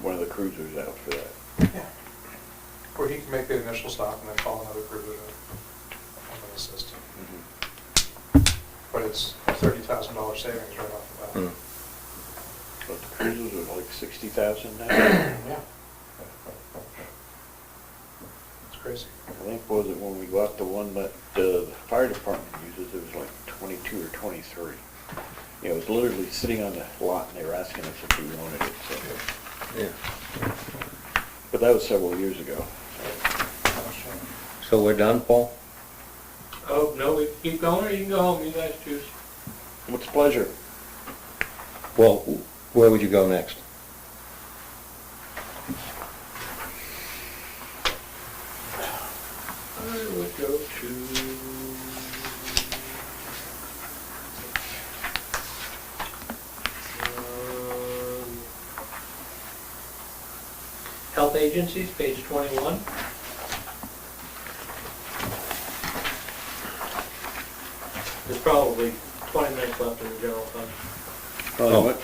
one of the cruisers out for that. Yeah. Or he can make the initial stop and then call another cruiser to come and assist. But it's $30,000 savings right off the bat. But the cruisers are like 60,000 now. Yeah. It's crazy. I think was it when we got the one that the fire department uses, it was like 22 or 23. You know, it was literally sitting on the lot and they were asking us if we wanted it, so. Yeah. But that was several years ago. So we're done, Paul? Oh, no, we can keep going, or you can go home, you guys choose. What's the pleasure? Well, where would you go next? I would go to... Health agencies, page 21. There's probably 20 minutes left in the general fund. Oh. What?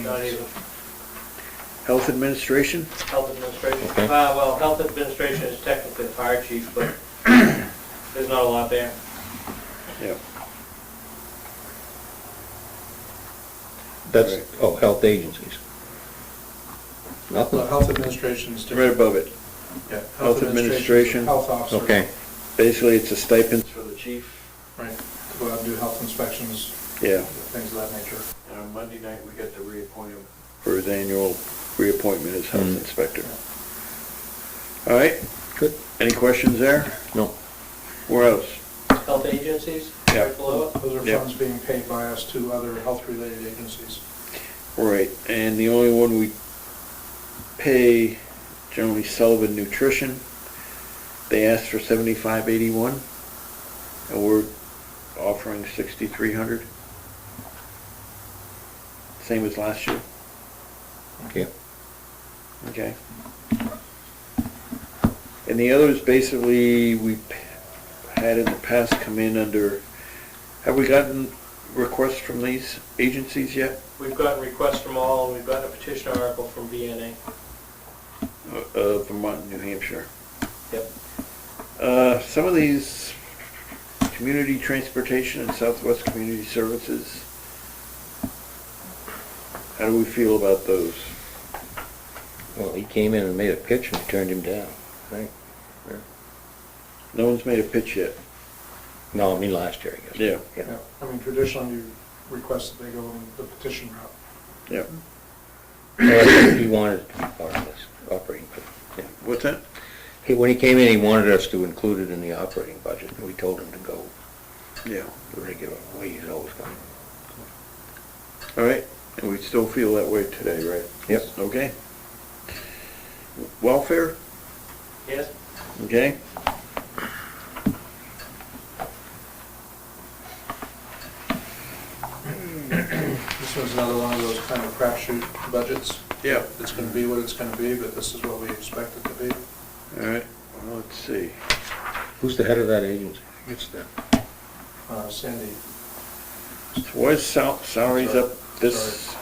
Not even. Health administration? Health administration. Okay. Well, health administration is technically the fire chief, but there's not a lot there. Yeah. That's, Right. oh, health agencies. Nothing? Well, health administration is Right different. above it. Yeah, Health administration. Health officer. Okay, Basically, it's a stipend for the chief. Right, to go out and do health inspections, Yeah. things of that nature. And on Monday night, we get to reappoint him for his annual reappointment as health inspector. All right, good. any questions there? No. Where else? Health agencies, Yeah. right below it. Those are Yeah. funds being paid by us to other health-related agencies. Right, and the only one we pay, generally Sullivan Nutrition, they asked for 7581, and we're offering 6300. Same as last year. Okay. Okay. And the others, basically, we had in the past come in under, have we gotten requests from these agencies yet? We've gotten requests from all, and we've gotten a petition article from VNA. Vermont and New Hampshire. Yep. Some of these, community transportation and Southwest Community Services, how do we feel about those? Well, he came in and made a pitch and we turned him down, right? No one's made a pitch yet. No, I mean last year, I guess. Yeah. Yeah, I mean, traditionally, you request that they go on the petition route. Yeah. Well, he wanted it to be part of this operating, but, yeah. What's that? When he came in, he wanted us to include it in the operating budget, and we told him to go Yeah. the regular way he's always gone. All right, and we still feel that way today, right? Yep. Okay. Welfare, Yes? okay? This was another one of those kind of crapshoot budgets. Yeah. It's gonna be what it's gonna be, but this is what we expect it to be. All right, well, let's see. Who's the head of that agency? It's the, Sandy. Was salaries up this,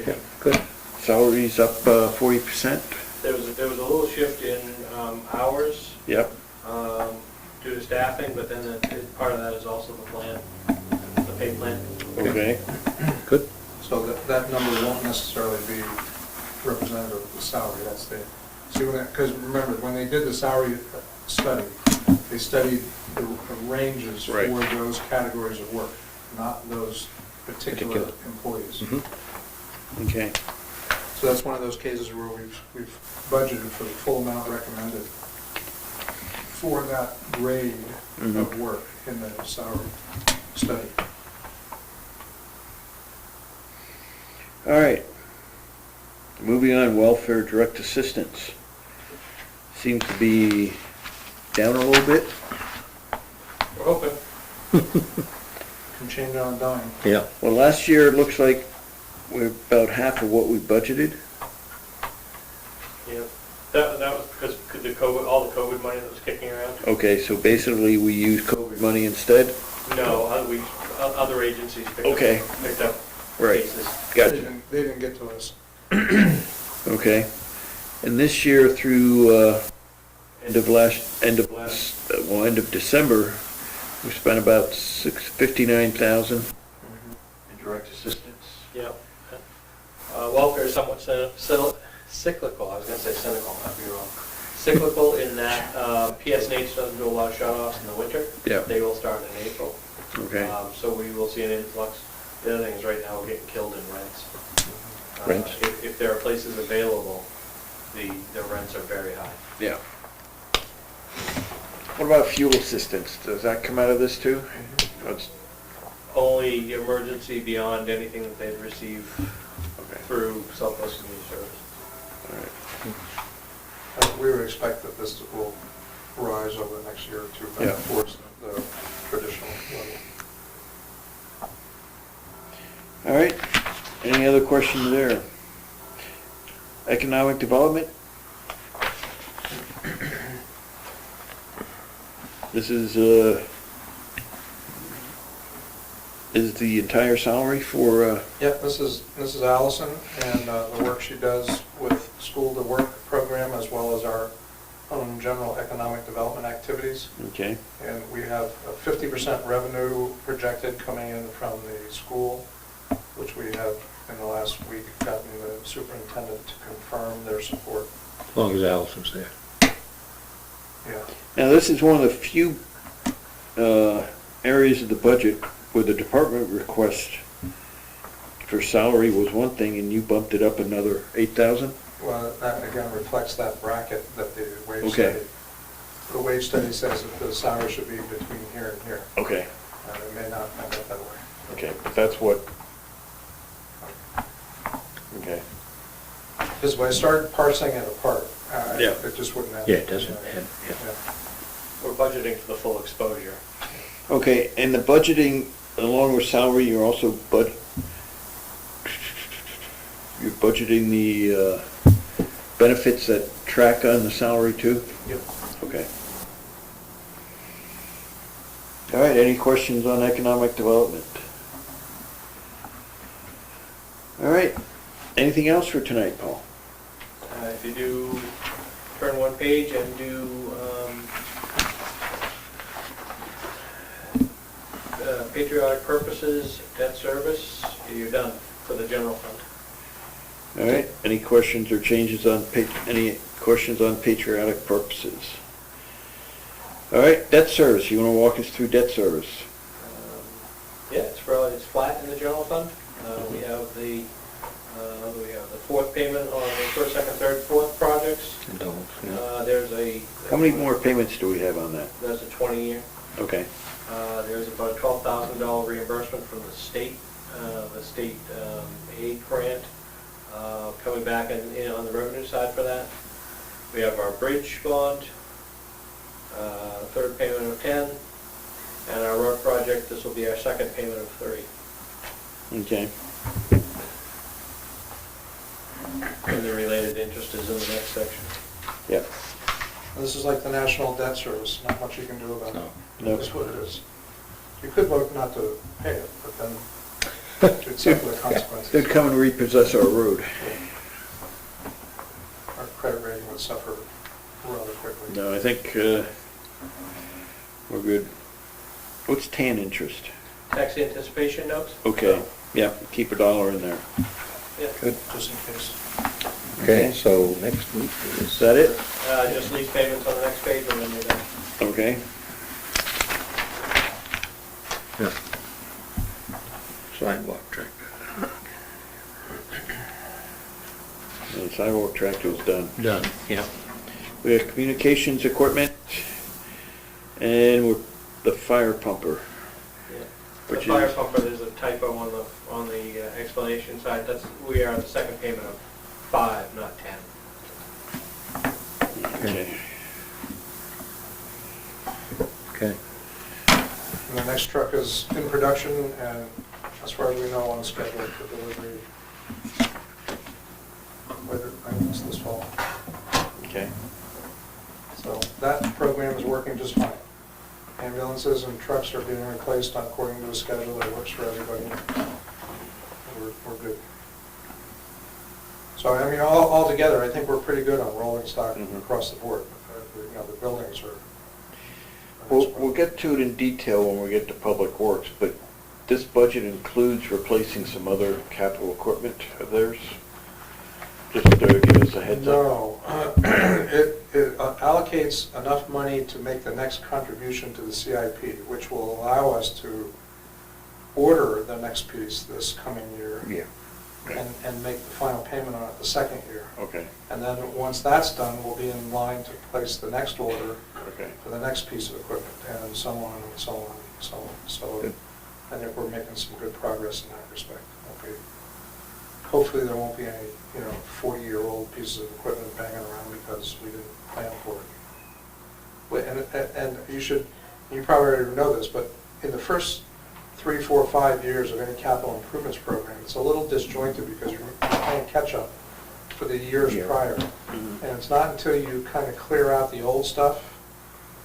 yeah, good. salaries up 40%? There was a little shift in hours Yep. due to staffing, but then part of that is also the plan, the pay plan. Okay. Good. So that number won't necessarily be representative of the salary, that's the, see when that, because remember, when they did the salary study, they studied the ranges for Right. those categories of work, not those particular employees. Mhm. Okay. So that's one of those cases where we've budgeted for the full amount recommended for that grade of work in the salary study. All right. Moving on, welfare direct assistance. Seems to be down a little bit. We're hoping. Can change on a dime. Yeah. Well, last year, it looks like we're about half of what we budgeted. Yeah. That was because the COVID, all the COVID money that was kicking around. Okay, so basically we use COVID money instead? No, other agencies Okay. picked up Right. cases. Gotcha. They didn't get to us. Okay. And this year through, end of December, we spent about 59,000 in direct assistance. Yep. Welfare is somewhat cyclical, I was gonna say cynical, I'd be wrong. Cyclical in that PSNH doesn't do a lot of shut-offs in the winter. Yeah. They will start in April. Okay. So we will see an influx. The other thing is right now we're getting killed in rents. Rents? If there are places available, the rents are very high. Yeah. What about fuel assistance? Does that come out of this too? It's- Only emergency beyond anything that they'd receive Okay. through Southwest Community Service. All right. We would expect that this will rise over the next year or two Yeah. back towards the traditional level. All right. Any other questions there? Economic development? This is the entire salary for, Yep, this is Allison, and the work she does with School to Work program, as well as our own general economic development activities. okay, And we have a 50% revenue projected coming in from the school, which we have in the last week gotten the superintendent to confirm their support. As long as Allison's there. Yeah. now this is one of the few areas of the budget where the department request for salary was one thing and you bumped it up another 8,000? Well, that again reflects that bracket that the wage Okay. study. The wage study says that the salary should be between here and here. Okay, It may not end up that way. okay, but that's what, okay, Because when I started parsing it apart, Yeah. it just wouldn't end. Yeah, it doesn't, yeah. We're budgeting for the full exposure. okay, and the budgeting, along with salary, you're also you're budgeting the benefits that track on the salary too? Yep. Okay. All right, any questions on economic development? All right, anything else for tonight, Paul? If you do turn one page and do patriotic purposes, debt service, you're done for the general fund. All right, any questions or changes on, any questions on patriotic purposes? All right, debt service, you want to walk us through debt service? Yeah, it's flat in the general fund. We have the fourth payment on the first, second, third, fourth projects. And doubles, yeah. How many more payments do we have on that? There's a 20-year. Okay, There's about a $12,000 reimbursement from the state aid grant coming back in on the revenue side for that. We have our bridge bond, third payment of 10, and our road project, this will be our second payment of 3. okay. And the related interest is in the next section. Yep. This is like the national debt service, not much you can do about it. No. That's what it is. You could vote not to pay it, but then you'd suffer the consequences. They'd come and repossess our road. Our credit rating would suffer rather quickly. No, I think we're good. What's TAN interest? Tax anticipation notes? Okay, yeah, keep $1 in there. Yeah. Good. Just in case. Okay, so next week Is is, that it? Just lease payments on the next page, and then you're done. Okay. yeah. Sidewalk track. The sidewalk track is done. Done, yeah. We have communications equipment and the fire pumper. Yeah. The Which fire is- pumper, there's a typo on the explanation side. We are the second payment of 5, not 10. Okay. Okay. And the next truck is in production and, as far as we know, on schedule for delivery later, I guess this fall. Okay. So that program is working just fine. Ambulances and trucks are being replaced according to a schedule that works for everybody. We're good. So, I mean, all together, I think we're pretty good on rolling stock Mhm. across the board. You know, the buildings are. We'll get to it in detail when we get to Public Works, but this budget includes replacing some other capital equipment of theirs? Just to give us a heads up. No, it allocates enough money to make the next contribution to the CIP, which will allow us to order the next piece this coming year. Yeah. And make the final payment on it the second year. Okay, And then, once that's done, we'll be in line to place the next order okay. for the next piece of equipment, and so on and so on and so on. So Good. I think we're making some good progress in that respect. Okay. Hopefully, there won't be any, 40-year-old pieces of equipment banging around because we didn't plan for it. And you probably already know this, but in the first 3, 4, 5 years of any capital improvements program, it's a little disjointed because you're playing catch-up for the years Yeah. prior. Mhm. And it's not until you kind of clear out the old stuff,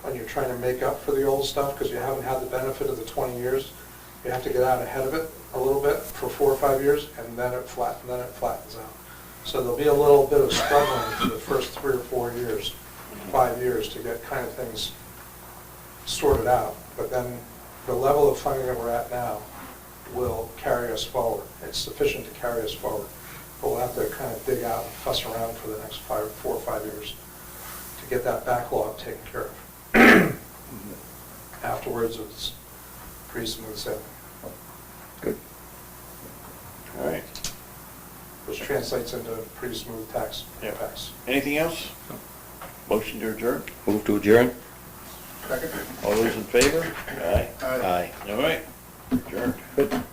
when you're trying to make up for the old stuff, because you haven't had the benefit of the 20 years, you have to get out ahead of it a little bit for 4 or 5 years, and then it flattens out. So there'll be a little bit of struggling for the first 3 or 4 years, 5 years, to get kind of things sorted out. But then the level of funding that we're at now will carry us forward. It's sufficient to carry us forward. But we'll have to kind of dig out and fuss around for the next 4 or 5 years to get that backlog taken care of. Afterwards, it's pretty smooth sailing, Good. All right. which translates into pretty smooth tax Yeah. impacts. Anything else? Motion to adjourn? Move to adjourn? Second? All those in favor? Aye. Aye. All right, adjourned. Good.